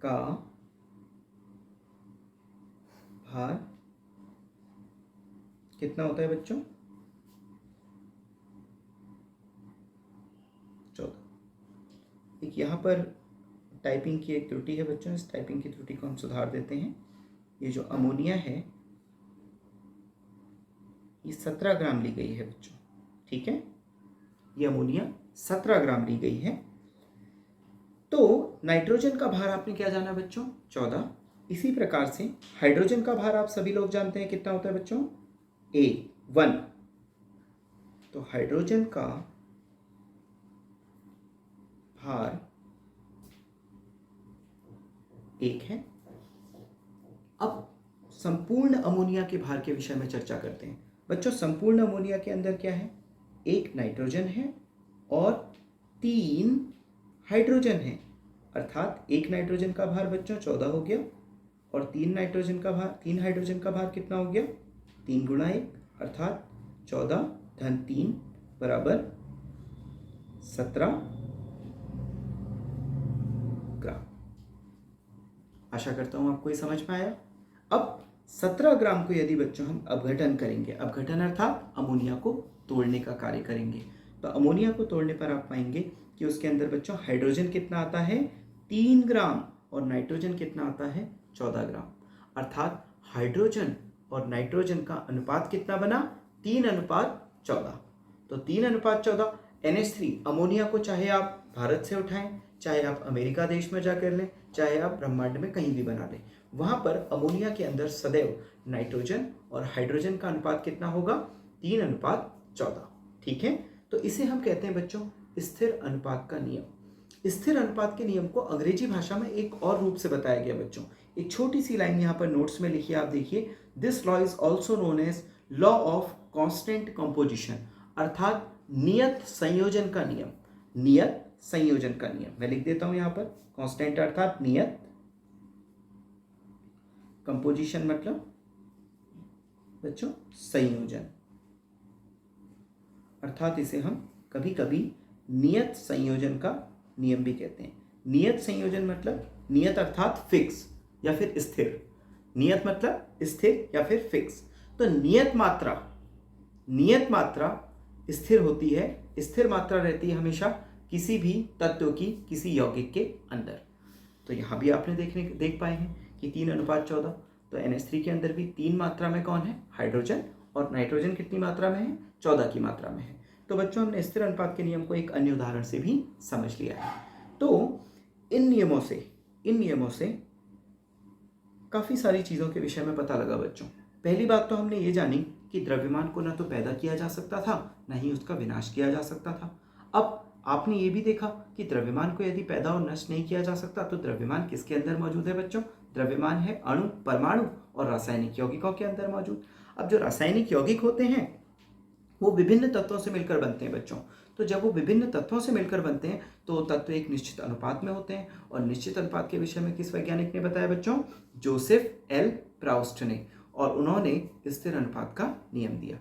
का भार कितना होता है बच्चों? 14। एक यहाँ पर टाइपिंग की एक त्रुटि है बच्चों, इस टाइपिंग की त्रुटि को हम सुधार देते हैं। ये जो अमोनिया है ये 17 ग्राम ली गई है बच्चों। ठीक है। ये अमोनिया 17 ग्राम ली गई है। तो नाइट्रोजन का भार आपने क्या जाना बच्चों? 14। इसी प्रकार से हाइड्रोजन का भार आप सभी लोग जानते हैं कितना होता है बच्चों? 1। तो हाइड्रोजन का भार 1 है। अब संपूर्ण अमोनिया के भार के विषय में चर्चा करते हैं बच्चों। संपूर्ण अमोनिया के अंदर क्या है? 1 नाइट्रोजन है और 3 हाइड्रोजन है, अर्थात 1 नाइट्रोजन का भार बच्चों 14 हो गया और 3 हाइड्रोजन का भार कितना हो गया? 3 × 1 अर्थात 14 + 3 = 17 ग्राम। आशा करता हूं आपको ये समझ में आया। अब 17 ग्राम को यदि बच्चों हम अपघटन करेंगे, अपघटन अर्थात अमोनिया को तोड़ने का कार्य करेंगे, तो अमोनिया को तोड़ने पर आप पाएंगे कि उसके अंदर बच्चों हाइड्रोजन कितना आता है? 3 ग्राम और नाइट्रोजन कितना आता है? 14 ग्राम। अर्थात हाइड्रोजन और नाइट्रोजन का अनुपात कितना बना? 3:14। तो 3:14 NH3 अमोनिया को चाहे आप भारत से उठाएं, चाहे आप अमेरिका देश में जाकर लें, चाहे आप ब्रह्मांड में कहीं भी बना लें, वहां पर अमोनिया के अंदर सदैव नाइट्रोजन और हाइड्रोजन का अनुपात कितना होगा? 3:14। ठीक है। तो इसे हम कहते हैं बच्चों स्थिर अनुपात का नियम। स्थिर अनुपात के नियम को अंग्रेजी भाषा में एक और रूप से बताया गया बच्चों। एक छोटी सी लाइन यहाँ पर नोट्स में लिखी है, आप देखिए। This law is also known as law of constant composition, अर्थात नियत संयोजन का नियम। नियत संयोजन का नियम मैं लिख देता हूं यहां पर। कांस्टेंट अर्थात नियत, कंपोजिशन मतलब बच्चों संयोजन, अर्थात इसे हम कभी कभी नियत संयोजन का नियम भी कहते हैं। नियत संयोजन मतलब नियत अर्थात फिक्स या फिर स्थिर। नियत मतलब स्थिर या फिर फिक्स। तो नियत मात्रा स्थिर होती है, स्थिर मात्रा रहती है हमेशा किसी भी तत्व की किसी यौगिक के अंदर। तो यहां भी आपने देख पाए हैं कि 3:14। तो NH3 के अंदर भी 3 मात्रा में कौन है? हाइड्रोजन। और नाइट्रोजन कितनी मात्रा में है? 14 की मात्रा में है। तो बच्चों हमने स्थिर अनुपात के नियम को एक अन्य उदाहरण से भी समझ लिया है। तो इन नियमों से काफी सारी चीजों के विषय में पता लगा बच्चों। पहली बात तो हमने ये जानी कि द्रव्यमान को ना तो पैदा किया जा सकता था, ना ही उसका विनाश किया जा सकता था। अब आपने ये भी देखा कि द्रव्यमान को यदि पैदा और नष्ट नहीं किया जा सकता, तो द्रव्यमान किसके अंदर मौजूद है बच्चों? द्रव्यमान है अणु, परमाणु और रासायनिक यौगिकों के अंदर मौजूद। अब जो रासायनिक यौगिक होते हैं वो विभिन्न तत्वों से मिलकर बनते हैं बच्चों। तो जब वो विभिन्न तत्वों से मिलकर बनते हैं तो तत्व एक निश्चित अनुपात में होते हैं। और निश्चित अनुपात के विषय में किस वैज्ञानिक ने बताया बच्चों? जोसेफ एल प्राउस्ट ने। और उन्होंने स्थिर अनुपात का नियम दिया।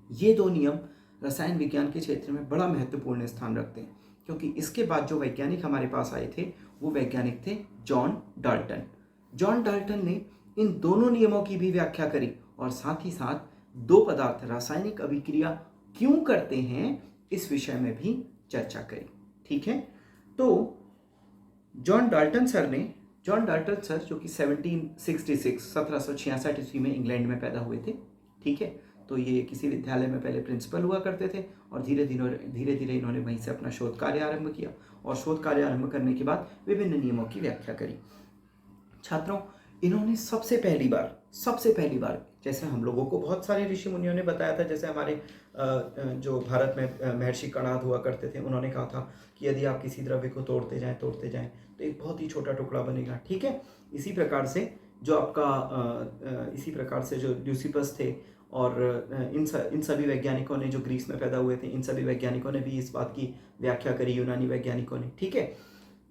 ये 2 नियम रसायन विज्ञान के क्षेत्र में बड़ा महत्वपूर्ण स्थान रखते हैं, क्योंकि इसके बाद जो वैज्ञानिक हमारे पास आए थे वो वैज्ञानिक थे जॉन डाल्टन। जॉन डाल्टन ने इन दोनों नियमों की भी व्याख्या करी और साथ ही साथ दो पदार्थ रासायनिक अभिक्रिया क्यों करते हैं इस विषय में भी चर्चा करी। ठीक है, तो जॉन डाल्टन सर जो कि 1766 ईस्वी में इंग्लैंड में पैदा हुए थे। ठीक है, तो ये किसी विद्यालय में पहले प्रिंसिपल हुआ करते थे और धीरे धीरे इन्होंने वहीं से अपना शोध कार्य आरंभ किया और शोध कार्य आरंभ करने के बाद विभिन्न नियमों की व्याख्या करी। छात्रों, इन्होंने सबसे पहली बार जैसे हम लोगों को बहुत सारे ऋषि मुनियों ने बताया था, जैसे हमारे जो भारत में महर्षि कणाद हुआ करते थे, उन्होंने कहा था कि यदि आप किसी द्रव्य को तोड़ते जाएं तो एक बहुत ही छोटा टुकड़ा बनेगा। ठीक है, इसी प्रकार से जो ल्यूसिपस थे और इन सभी वैज्ञानिकों ने जो ग्रीस में पैदा हुए थे, इन सभी वैज्ञानिकों ने भी इस बात की व्याख्या करी, यूनानी वैज्ञानिकों ने। ठीक है,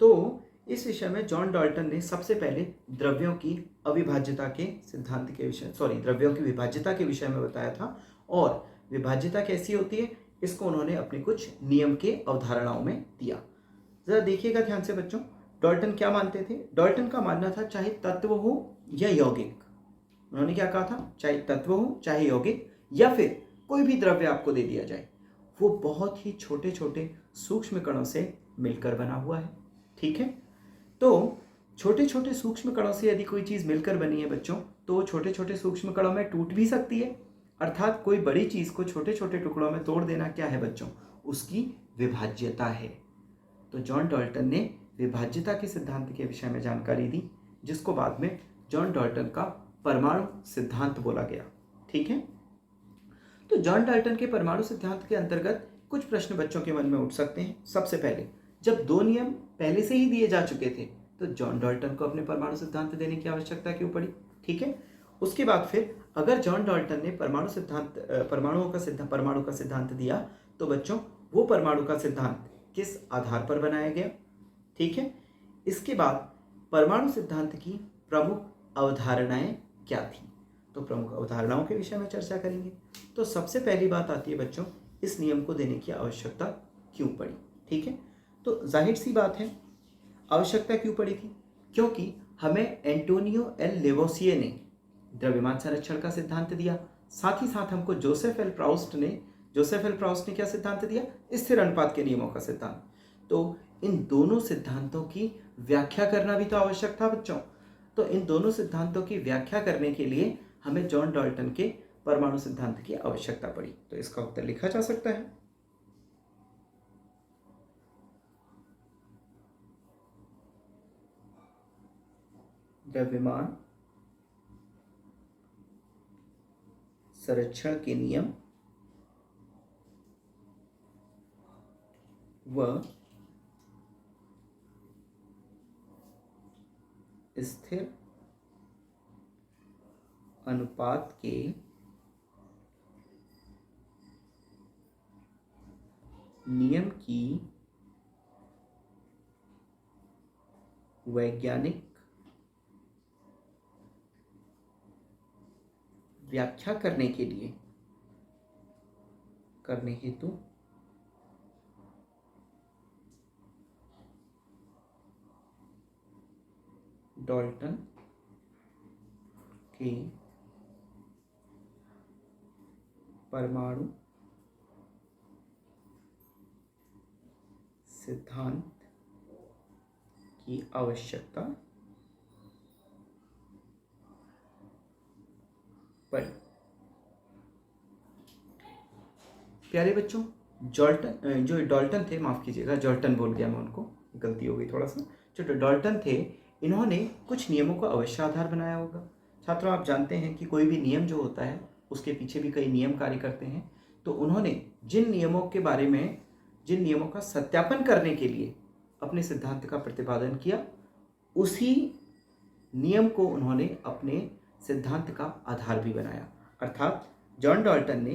तो इस विषय में जॉन डाल्टन ने सबसे पहले द्रव्यों की विभाज्यता के विषय में बताया था। और विभाज्यता कैसी होती है इसको उन्होंने अपने कुछ नियम के अवधारणाओं में दिया। जरा देखिएगा ध्यान से बच्चों, डाल्टन क्या मानते थे? डाल्टन का मानना था चाहे तत्व हो या यौगिक, उन्होंने क्या कहा था, चाहे तत्व हो चाहे यौगिक या फिर कोई भी द्रव्य आपको दे दिया जाए, वो बहुत ही छोटे छोटे सूक्ष्म कणों से मिलकर बना हुआ है। ठीक है, तो छोटे छोटे सूक्ष्म कणों से यदि कोई चीज मिलकर बनी है बच्चों, तो छोटे छोटे सूक्ष्म कणों में टूट भी सकती है। अर्थात कोई बड़ी चीज को छोटे छोटे टुकड़ों में तोड़ देना क्या है बच्चों? उसकी विभाज्यता है। तो जॉन डाल्टन ने विभाज्यता के सिद्धांत के विषय में जानकारी दी, जिसको बाद में जॉन डाल्टन का परमाणु सिद्धांत बोला गया। ठीक है, तो जॉन डाल्टन के परमाणु सिद्धांत के अंतर्गत कुछ प्रश्न बच्चों के मन में उठ सकते हैं। सबसे पहले, जब दो नियम पहले से ही दिए जा चुके थे तो जॉन डाल्टन को अपने परमाणु सिद्धांत देने की आवश्यकता क्यों पड़ी? ठीक है, उसके बाद फिर अगर जॉन डाल्टन ने परमाणु का सिद्धांत दिया तो बच्चों वो परमाणु का सिद्धांत किस आधार पर बनाया गया? ठीक है, इसके बाद परमाणु सिद्धांत की प्रमुख अवधारणाएं क्या थी? तो प्रमुख अवधारणाओं के विषय में चर्चा करेंगे। तो सबसे पहली बात आती है बच्चों, इस नियम को देने की आवश्यकता क्यों पड़ी? ठीक है, तो जाहिर सी बात है आवश्यकता क्यों पड़ी थी, क्योंकि हमें एंटोनियो एल लेवोसिए ने द्रव्यमान संरक्षण का सिद्धांत दिया, साथ ही साथ हमको जोसेफ एल प्राउस्ट ने क्या सिद्धांत दिया? स्थिर अनुपात के नियमों का सिद्धांत। तो इन दोनों सिद्धांतों की व्याख्या करना भी तो आवश्यक था बच्चों। तो इन दोनों सिद्धांतों की व्याख्या करने के लिए हमें जॉन डाल्टन के परमाणु सिद्धांत की आवश्यकता पड़ी। तो इसका उत्तर लिखा जा सकता है, द्रव्यमान संरक्षण के नियम व स्थिर अनुपात के नियम की वैज्ञानिक व्याख्या करने हेतु डाल्टन के परमाणु सिद्धांत की आवश्यकता पड़ी। प्यारे बच्चों, जो डाल्टन थे, माफ कीजिएगा जॉल्टन बोल गया मैं उनको, गलती हो गई थोड़ा सा। जो डाल्टन थे, इन्होंने कुछ नियमों को अवश्य आधार बनाया होगा। छात्रों, आप जानते हैं कि कोई भी नियम जो होता है उसके पीछे भी कई नियम कार्य करते हैं। तो उन्होंने जिन नियमों का सत्यापन करने के लिए अपने सिद्धांत का प्रतिपादन किया, उसी नियम को उन्होंने अपने सिद्धांत का आधार भी बनाया। अर्थात जॉन डाल्टन ने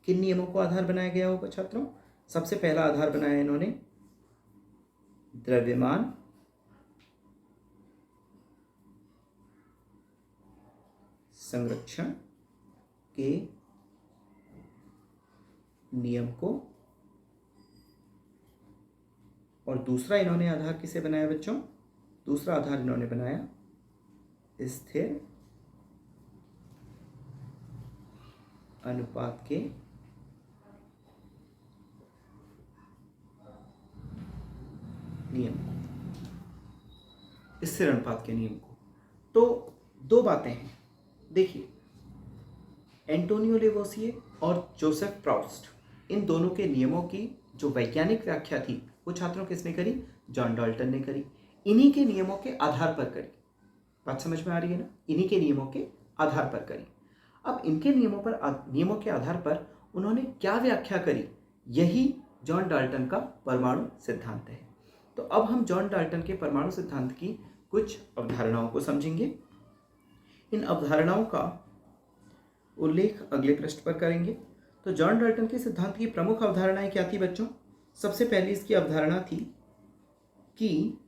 किन नियमों को आधार बनाया गया होगा छात्रों? सबसे पहला आधार बनाया इन्होंने द्रव्यमान संरक्षण के नियम को, और दूसरा इन्होंने आधार किसे बनाया बच्चों? दूसरा आधार इन्होंने बनाया स्थिर अनुपात के नियम को, स्थिर अनुपात के नियम को। तो दो बातें हैं, देखिए एंटोनियो लेवोसिए और जोसेफ प्राउस्ट, इन दोनों के नियमों की जो वैज्ञानिक व्याख्या थी वो छात्रों किसने करी? जॉन डाल्टन ने करी। इन्हीं के नियमों के आधार पर करी। बात समझ में आ रही है ना? इन्हीं के नियमों के आधार पर करी। अब इनके नियमों के आधार पर उन्होंने क्या व्याख्या करी, यही जॉन डाल्टन का परमाणु सिद्धांत है। तो अब हम जॉन डाल्टन के परमाणु सिद्धांत की कुछ अवधारणाओं को समझेंगे। इन अवधारणाओं का उल्लेख अगले पृष्ठ पर करेंगे। तो जॉन डाल्टन के सिद्धांत की प्रमुख अवधारणाएं क्या थी बच्चों? सबसे पहली इसकी अवधारणा थी कि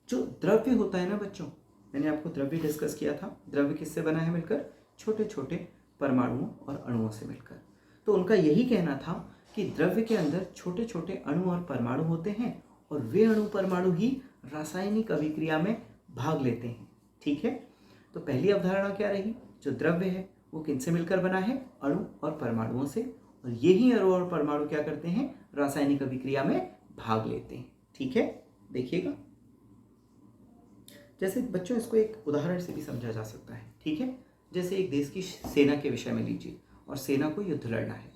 जो द्रव्य होता है ना बच्चों, मैंने आपको द्रव्य डिस्कस किया था। द्रव्य किससे बना है मिलकर? छोटे छोटे परमाणुओं और अणुओं से मिलकर। तो उनका यही कहना था कि द्रव्य के अंदर छोटे छोटे अणु और परमाणु होते हैं और वे अणु परमाणु ही रासायनिक अभिक्रिया में भाग लेते हैं। ठीक है, तो पहली अवधारणा क्या रही? जो द्रव्य है वो किनसे मिलकर बना है? अणु और परमाणुओं से, और यही अणु और परमाणु क्या करते हैं? रासायनिक अभिक्रिया में भाग लेते हैं। ठीक है, देखिएगा, जैसे बच्चों इसको एक उदाहरण से भी समझा जा सकता है। ठीक है, जैसे एक देश की सेना के विषय में लीजिए, और सेना को युद्ध लड़ना है,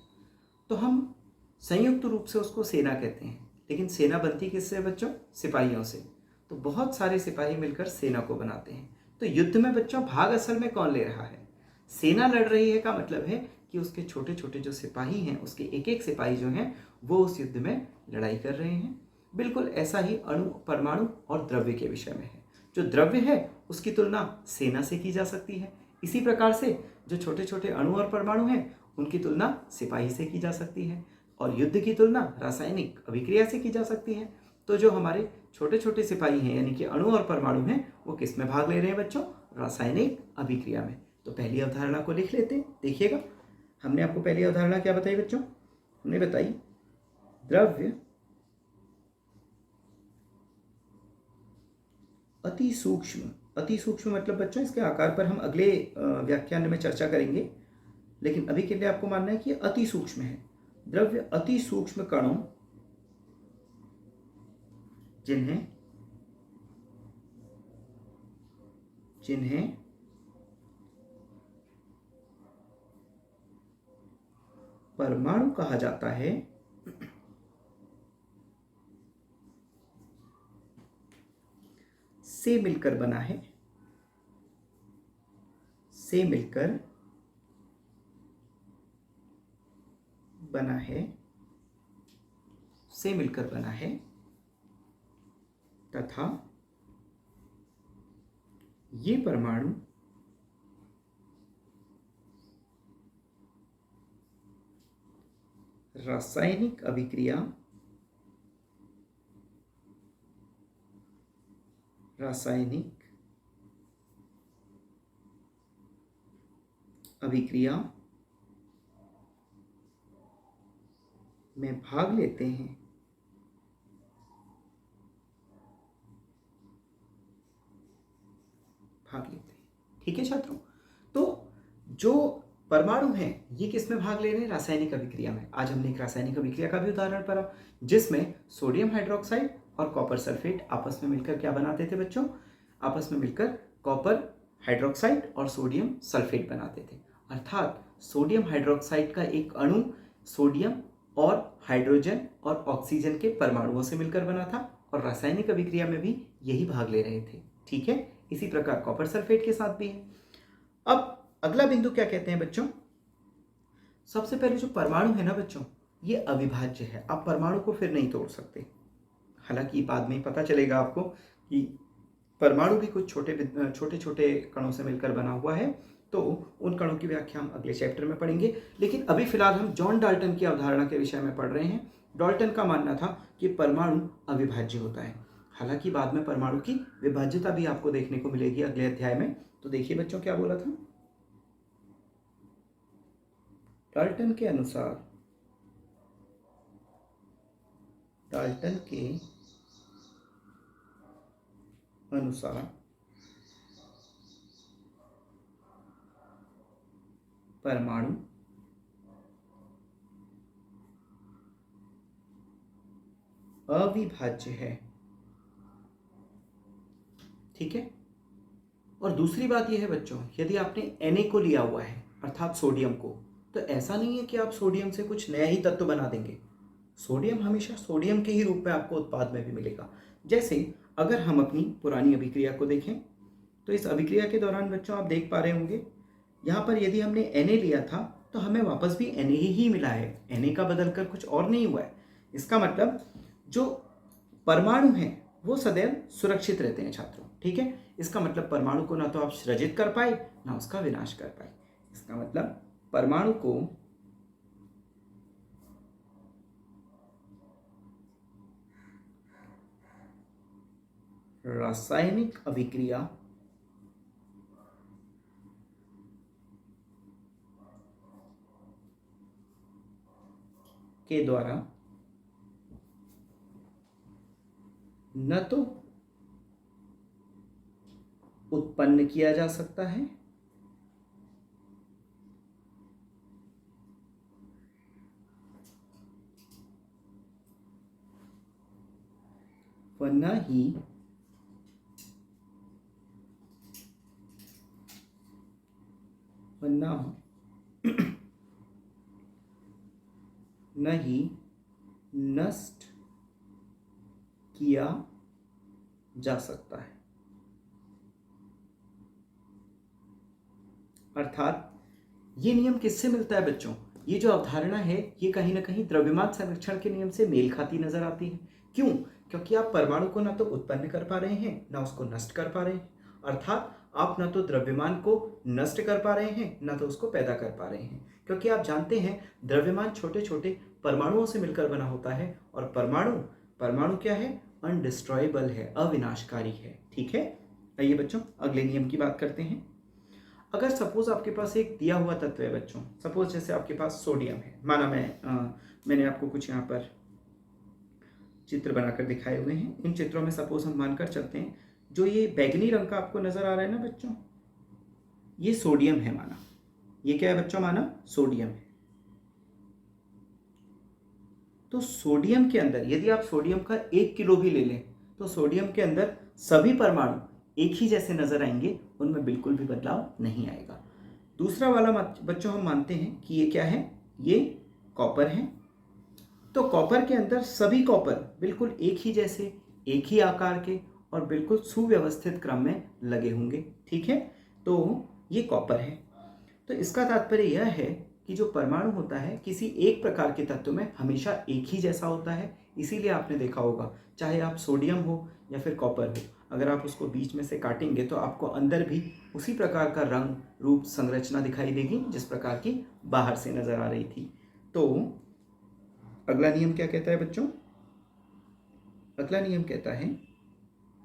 तो हम संयुक्त रूप से उसको सेना कहते हैं, लेकिन सेना बनती किससे बच्चों? सिपाहियों से। तो बहुत सारे सिपाही मिलकर सेना को बनाते हैं। तो युद्ध में बच्चों भाग असल में कौन ले रहा है? सेना लड़ रही है का मतलब है कि उसके छोटे छोटे जो सिपाही हैं, उसके एक एक सिपाही जो हैं वो उस युद्ध में लड़ाई कर रहे हैं। बिल्कुल ऐसा ही अणु, परमाणु और द्रव्य के विषय में है। जो द्रव्य है उसकी तुलना सेना से की जा सकती है। इसी प्रकार से जो छोटे छोटे अणु और परमाणु हैं उनकी तुलना सिपाही से की जा सकती है, और युद्ध की तुलना रासायनिक अभिक्रिया से की जा सकती है। तो जो हमारे छोटे छोटे सिपाही हैं यानी कि अणु और परमाणु हैं, वो किस में भाग ले रहे हैं बच्चों? रासायनिक अभिक्रिया में। तो पहली अवधारणा को लिख लेते हैं। देखिएगा, हमने आपको पहली अवधारणा क्या बताई बच्चों? हमने बताई द्रव्य अति सूक्ष्म। अति सूक्ष्म मतलब बच्चों इसके आकार पर हम अगले व्याख्यान में चर्चा करेंगे, लेकिन अभी के लिए आपको मानना है कि अति सूक्ष्म है। द्रव्य अति सूक्ष्म कणों जिन्हें परमाणु कहा जाता है, से मिलकर बना है, से मिलकर बना है तथा ये परमाणु रासायनिक अभिक्रिया में भाग लेते हैं। ठीक है छात्रों, तो जो परमाणु हैं ये किस में भाग ले रहे हैं? रासायनिक अभिक्रिया में। आज हमने एक रासायनिक अभिक्रिया का भी उदाहरण पढ़ा, जिसमें सोडियम हाइड्रोक्साइड और कॉपर सल्फेट आपस में मिलकर क्या बनाते थे बच्चों? आपस में मिलकर कॉपर हाइड्रोक्साइड और सोडियम सल्फेट बनाते थे। अर्थात सोडियम हाइड्रोक्साइड का एक अणु सोडियम और हाइड्रोजन और ऑक्सीजन के परमाणुओं से मिलकर बना था, और रासायनिक अभिक्रिया में भी यही भाग ले रहे थे। ठीक है, इसी प्रकार कॉपर सल्फेट के साथ भी है। अब अगला बिंदु क्या कहते हैं बच्चों? सबसे पहले जो परमाणु है ना बच्चों, ये अविभाज्य है। आप परमाणु को फिर नहीं तोड़ सकते। हालांकि बाद में पता चलेगा आपको कि परमाणु भी कुछ छोटे छोटे कणों से मिलकर बना हुआ है, तो उन कणों की व्याख्या हम अगले चैप्टर में पढ़ेंगे। लेकिन अभी फिलहाल हम जॉन डाल्टन की अवधारणा के विषय में पढ़ रहे हैं। डाल्टन का मानना था कि परमाणु अविभाज्य होता है। हालांकि बाद में परमाणु की विभाज्यता भी आपको देखने को मिलेगी अगले अध्याय में। तो देखिए बच्चों क्या बोला था। डाल्टन के अनुसार डाल्टन के अनुसार परमाणु अविभाज्य है। ठीक है। और दूसरी बात यह है बच्चों, यदि आपने Na को लिया हुआ है अर्थात सोडियम को, तो ऐसा नहीं है कि आप सोडियम से कुछ नया ही तत्व बना देंगे। सोडियम हमेशा सोडियम के ही रूप में आपको उत्पाद में भी मिलेगा। जैसे अगर हम अपनी पुरानी अभिक्रिया को देखें, तो इस अभिक्रिया के दौरान बच्चों आप देख पा रहे होंगे, यहाँ पर यदि हमने Na लिया था तो हमें वापस भी Na ही मिला है, Na का बदलकर कुछ और नहीं हुआ है। इसका मतलब जो परमाणु हैं वो सदैव सुरक्षित रहते हैं छात्रों। ठीक है। इसका मतलब परमाणु को ना तो आप सृजित कर पाए ना उसका विनाश कर पाए। इसका मतलब परमाणु को रासायनिक अभिक्रिया के द्वारा न तो उत्पन्न किया जा सकता है व न ही नष्ट किया जा सकता है। अर्थात ये नियम किससे मिलता है बच्चों? ये जो अवधारणा है ये कहीं ना कहीं द्रव्यमान संरक्षण के नियम से मेल खाती नजर आती है। क्यों? क्योंकि आप परमाणु को ना तो उत्पन्न कर पा रहे हैं ना उसको नष्ट कर पा रहे हैं। अर्थात आप ना तो द्रव्यमान को नष्ट कर पा रहे हैं ना तो उसको पैदा कर पा रहे हैं। क्योंकि आप जानते हैं द्रव्यमान छोटे छोटे परमाणुओं से मिलकर बना होता है, और परमाणु क्या है? अनडिस्ट्रॉयबल है, अविनाशकारी है। ठीक है। आइए बच्चों अगले नियम की बात करते हैं। अगर सपोज आपके पास एक दिया हुआ तत्व है बच्चों, सपोज जैसे आपके पास सोडियम है, माना मैंने आपको कुछ यहाँ पर चित्र बनाकर दिखाए हुए हैं। इन चित्रों में सपोज हम मानकर चलते हैं, जो ये बैगनी रंग का आपको नजर आ रहा है ना बच्चों, ये सोडियम है माना। ये क्या है बच्चों? माना सोडियम है। तो सोडियम के अंदर यदि आप सोडियम का 1 किलो भी ले लें तो सोडियम के अंदर सभी परमाणु एक ही जैसे नजर आएंगे, उनमें बिल्कुल भी बदलाव नहीं आएगा। दूसरा वाला बच्चों हम मानते हैं कि ये क्या है? ये कॉपर है। तो कॉपर के अंदर सभी कॉपर बिल्कुल एक ही जैसे, एक ही आकार के और बिल्कुल सुव्यवस्थित क्रम में लगे होंगे। ठीक है। तो ये कॉपर है। तो इसका तात्पर्य यह है कि जो परमाणु होता है किसी एक प्रकार के तत्व में हमेशा एक ही जैसा होता है। इसीलिए आपने देखा होगा, चाहे आप सोडियम हो या फिर कॉपर हो, अगर आप उसको बीच में से काटेंगे तो आपको अंदर भी उसी प्रकार का रंग, रूप, संरचना दिखाई देगी जिस प्रकार की बाहर से नजर आ रही थी। तो अगला नियम क्या कहता है बच्चों? अगला नियम कहता है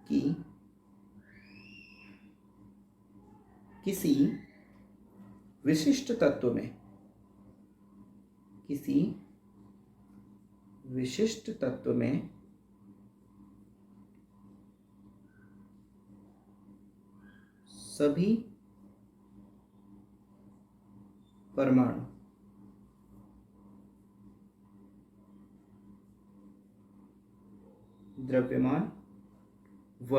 कि किसी विशिष्ट तत्व में सभी परमाणु द्रव्यमान व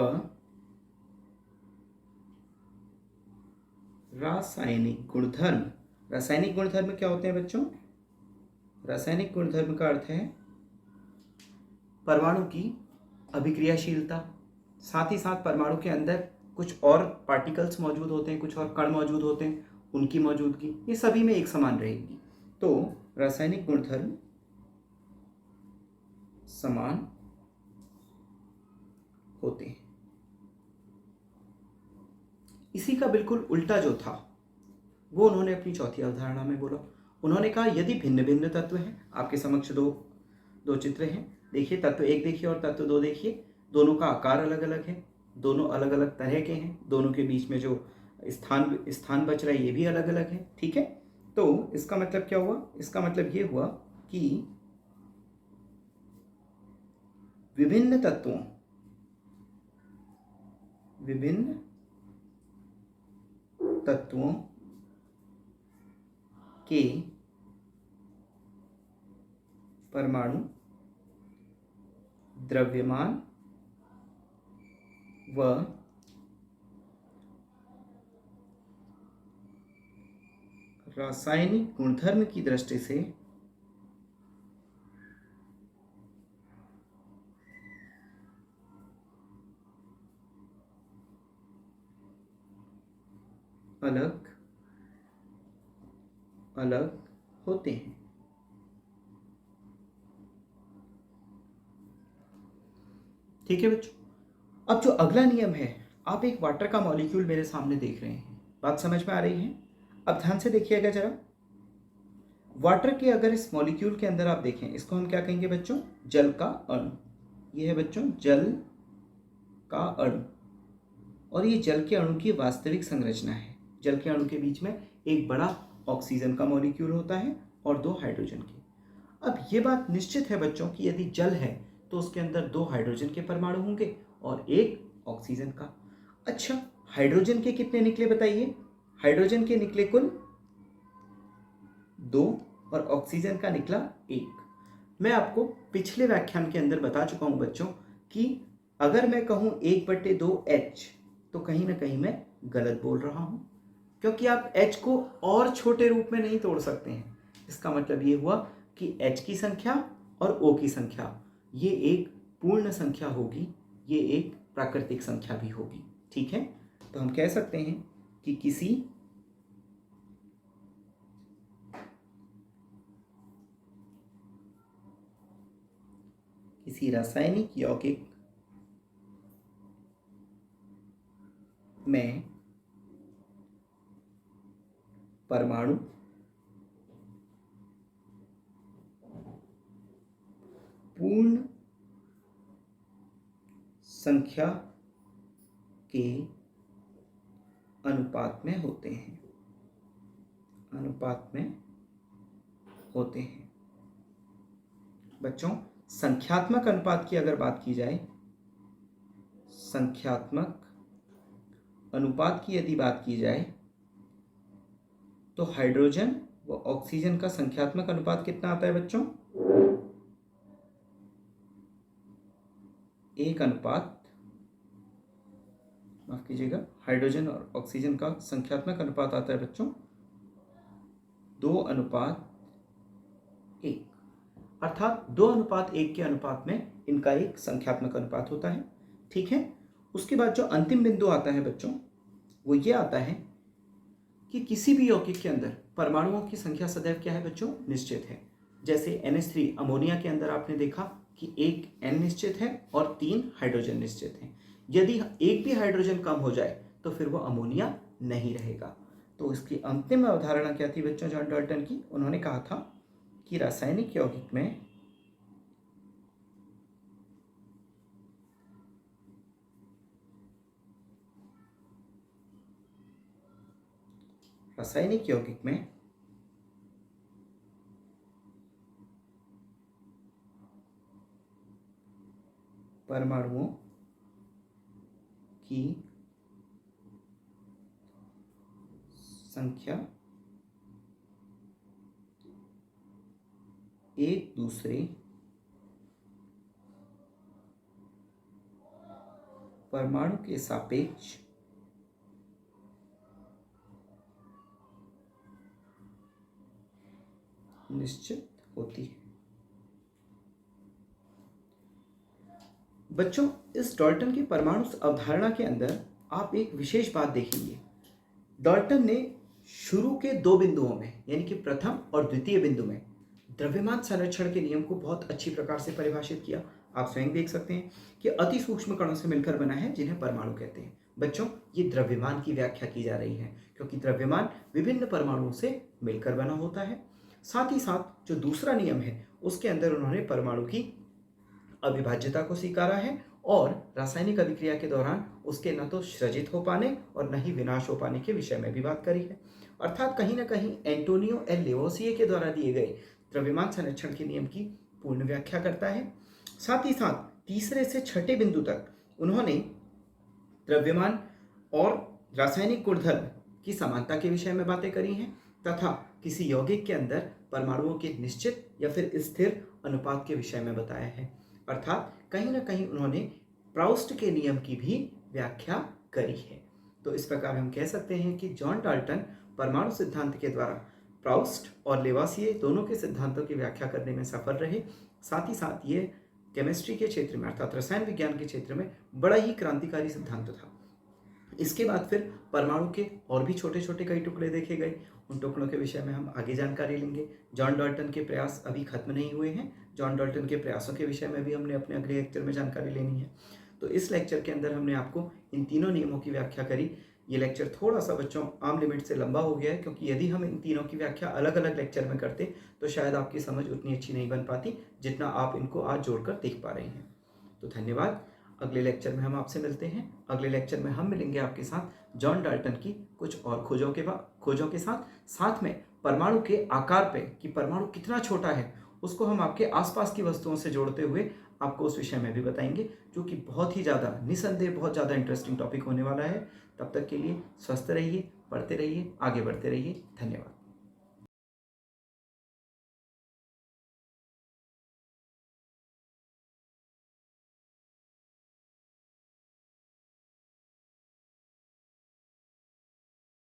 रासायनिक गुणधर्म क्या होते हैं बच्चों? रासायनिक गुणधर्म का अर्थ है परमाणु की अभिक्रियाशीलता, साथ ही साथ परमाणु के अंदर कुछ और पार्टिकल्स मौजूद होते हैं, कुछ और कण मौजूद होते हैं, उनकी मौजूदगी, ये सभी में एक समान रहेगी। तो रासायनिक गुणधर्म समान होते हैं। इसी का बिल्कुल उल्टा जो था वो उन्होंने अपनी चौथी अवधारणा में बोला। उन्होंने कहा यदि भिन्न भिन्न तत्व हैं, आपके समक्ष दो चित्र हैं, देखिए तत्व 1 देखिए और तत्व 2 देखिए, दोनों का आकार अलग अलग है, दोनों अलग अलग तरह के हैं, दोनों के बीच में जो स्थान बच रहा है ये भी अलग अलग है। ठीक है। तो इसका मतलब क्या हुआ? इसका मतलब ये हुआ कि विभिन्न तत्वों के परमाणु द्रव्यमान व रासायनिक गुणधर्म की दृष्टि से अलग अलग होते हैं। ठीक है बच्चों, अब जो अगला नियम है, आप एक वाटर का मॉलिक्यूल मेरे सामने देख रहे हैं, बात समझ में आ रही है? अब ध्यान से देखिएगा जरा। वाटर के अगर इस मॉलिक्यूल के अंदर आप देखें, इसको हम क्या कहेंगे बच्चों? जल का अणु। ये है बच्चों जल का अणु, और ये जल के अणु की वास्तविक संरचना है। जल के अणु के बीच में एक बड़ा ऑक्सीजन का मॉलिक्यूल होता है और 2 हाइड्रोजन के। अब ये बात निश्चित है बच्चों कि यदि जल है तो उसके अंदर 2 हाइड्रोजन के परमाणु होंगे और 1 ऑक्सीजन का। अच्छा, हाइड्रोजन के कितने निकले बताइए? हाइड्रोजन के निकले कुल 2 और ऑक्सीजन का निकला 1। मैं आपको पिछले व्याख्यान के अंदर बता चुका हूं बच्चों कि अगर मैं कहूं 1/2H तो कहीं ना कहीं मैं गलत बोल रहा हूं, क्योंकि आप H को और छोटे रूप में नहीं तोड़ सकते हैं। इसका मतलब ये हुआ कि H की संख्या और O की संख्या ये एक पूर्ण संख्या होगी, ये एक प्राकृतिक संख्या भी होगी। ठीक है, तो हम कह सकते हैं कि किसी रासायनिक यौगिक में परमाणु पूर्ण संख्या के अनुपात में होते हैं। बच्चों, संख्यात्मक अनुपात की अगर बात की जाए, संख्यात्मक अनुपात की यदि बात की जाए तो हाइड्रोजन व ऑक्सीजन का संख्यात्मक अनुपात कितना आता है बच्चों? 1 अनुपात, माफ कीजिएगा, हाइड्रोजन और ऑक्सीजन का संख्यात्मक अनुपात आता है बच्चों 2:1, अर्थात 2:1 के अनुपात में इनका एक संख्यात्मक अनुपात होता है। ठीक है, उसके बाद जो अंतिम बिंदु आता है बच्चों वो ये आता है कि किसी भी यौगिक के अंदर परमाणुओं की संख्या सदैव क्या है बच्चों? निश्चित है। जैसे NH3 अमोनिया के अंदर आपने देखा कि 1 N निश्चित है और 3 हाइड्रोजन निश्चित हैं। यदि एक भी हाइड्रोजन कम हो जाए तो फिर वो अमोनिया नहीं रहेगा। तो इसकी अंतिम अवधारणा क्या थी बच्चों जॉन डाल्टन की? उन्होंने कहा था कि रासायनिक यौगिक में परमाणुओं की संख्या एक दूसरे परमाणु के सापेक्ष निश्चित होती है। बच्चों, इस डाल्टन की परमाणु अवधारणा के अंदर आप एक विशेष बात देखेंगे। डाल्टन ने शुरू के 2 बिंदुओं में, यानी कि प्रथम और द्वितीय बिंदु में द्रव्यमान संरक्षण के नियम को बहुत अच्छी प्रकार से परिभाषित किया। आप स्वयं देख सकते हैं कि अति सूक्ष्म कणों से मिलकर बना है जिन्हें परमाणु कहते हैं। बच्चों, ये द्रव्यमान की व्याख्या की जा रही है, क्योंकि द्रव्यमान विभिन्न परमाणुओं से मिलकर बना होता है। साथ ही साथ जो दूसरा नियम है उसके अंदर उन्होंने परमाणु की अविभाज्यता को स्वीकारा है और रासायनिक अभिक्रिया के दौरान उसके न तो सृजित हो पाने और न ही विनाश हो पाने के विषय में भी बात करी है। अर्थात कहीं ना कहीं एंटोनियो एल लेवोसिए के द्वारा दिए गए द्रव्यमान संरक्षण के नियम की पूर्ण व्याख्या करता है। साथ ही साथ तीसरे से छठे बिंदु तक उन्होंने द्रव्यमान और रासायनिक गुणधर्म की समानता के विषय में बातें करी हैं तथा किसी यौगिक के अंदर परमाणुओं के निश्चित या फिर स्थिर अनुपात के विषय में बताया है। अर्थात कहीं ना कहीं उन्होंने प्राउस्ट के नियम की भी व्याख्या करी है। तो इस प्रकार हम कह सकते हैं कि जॉन डाल्टन परमाणु सिद्धांत के द्वारा प्राउस्ट और लेवासिए दोनों के सिद्धांतों की व्याख्या करने में सफल रहे। साथ ही साथ ये केमिस्ट्री के क्षेत्र में अर्थात रसायन विज्ञान के क्षेत्र में बड़ा ही क्रांतिकारी सिद्धांत था। इसके बाद फिर परमाणु के और भी छोटे छोटे कई टुकड़े देखे गए। उन टुकड़ों के विषय में हम आगे जानकारी लेंगे। जॉन डाल्टन के प्रयास अभी खत्म नहीं हुए हैं। जॉन डाल्टन के प्रयासों के विषय में भी हमने अपने अगले लेक्चर में जानकारी लेनी है। तो इस लेक्चर के अंदर हमने आपको इन तीनों नियमों की व्याख्या करी। ये लेक्चर थोड़ा सा बच्चों आम लिमिट से लंबा हो गया है, क्योंकि यदि हम इन तीनों की व्याख्या अलग अलग लेक्चर में करते तो शायद आपकी समझ उतनी अच्छी नहीं बन पाती जितना आप इनको आज जोड़कर देख पा रहे हैं। तो धन्यवाद। अगले लेक्चर में हम आपसे मिलते हैं। अगले लेक्चर में हम मिलेंगे आपके साथ जॉन डाल्टन की कुछ और खोजों के साथ में परमाणु के आकार पे कि परमाणु कितना छोटा है उसको हम आपके आसपास की वस्तुओं से जोड़ते हुए आपको उस विषय में भी बताएंगे, जो कि बहुत ही ज़्यादा निसंदेह बहुत ज़्यादा इंटरेस्टिंग टॉपिक होने वाला है। तब तक के लिए स्वस्थ रहिए, पढ़ते रहिए, आगे बढ़ते रहिए। धन्यवाद।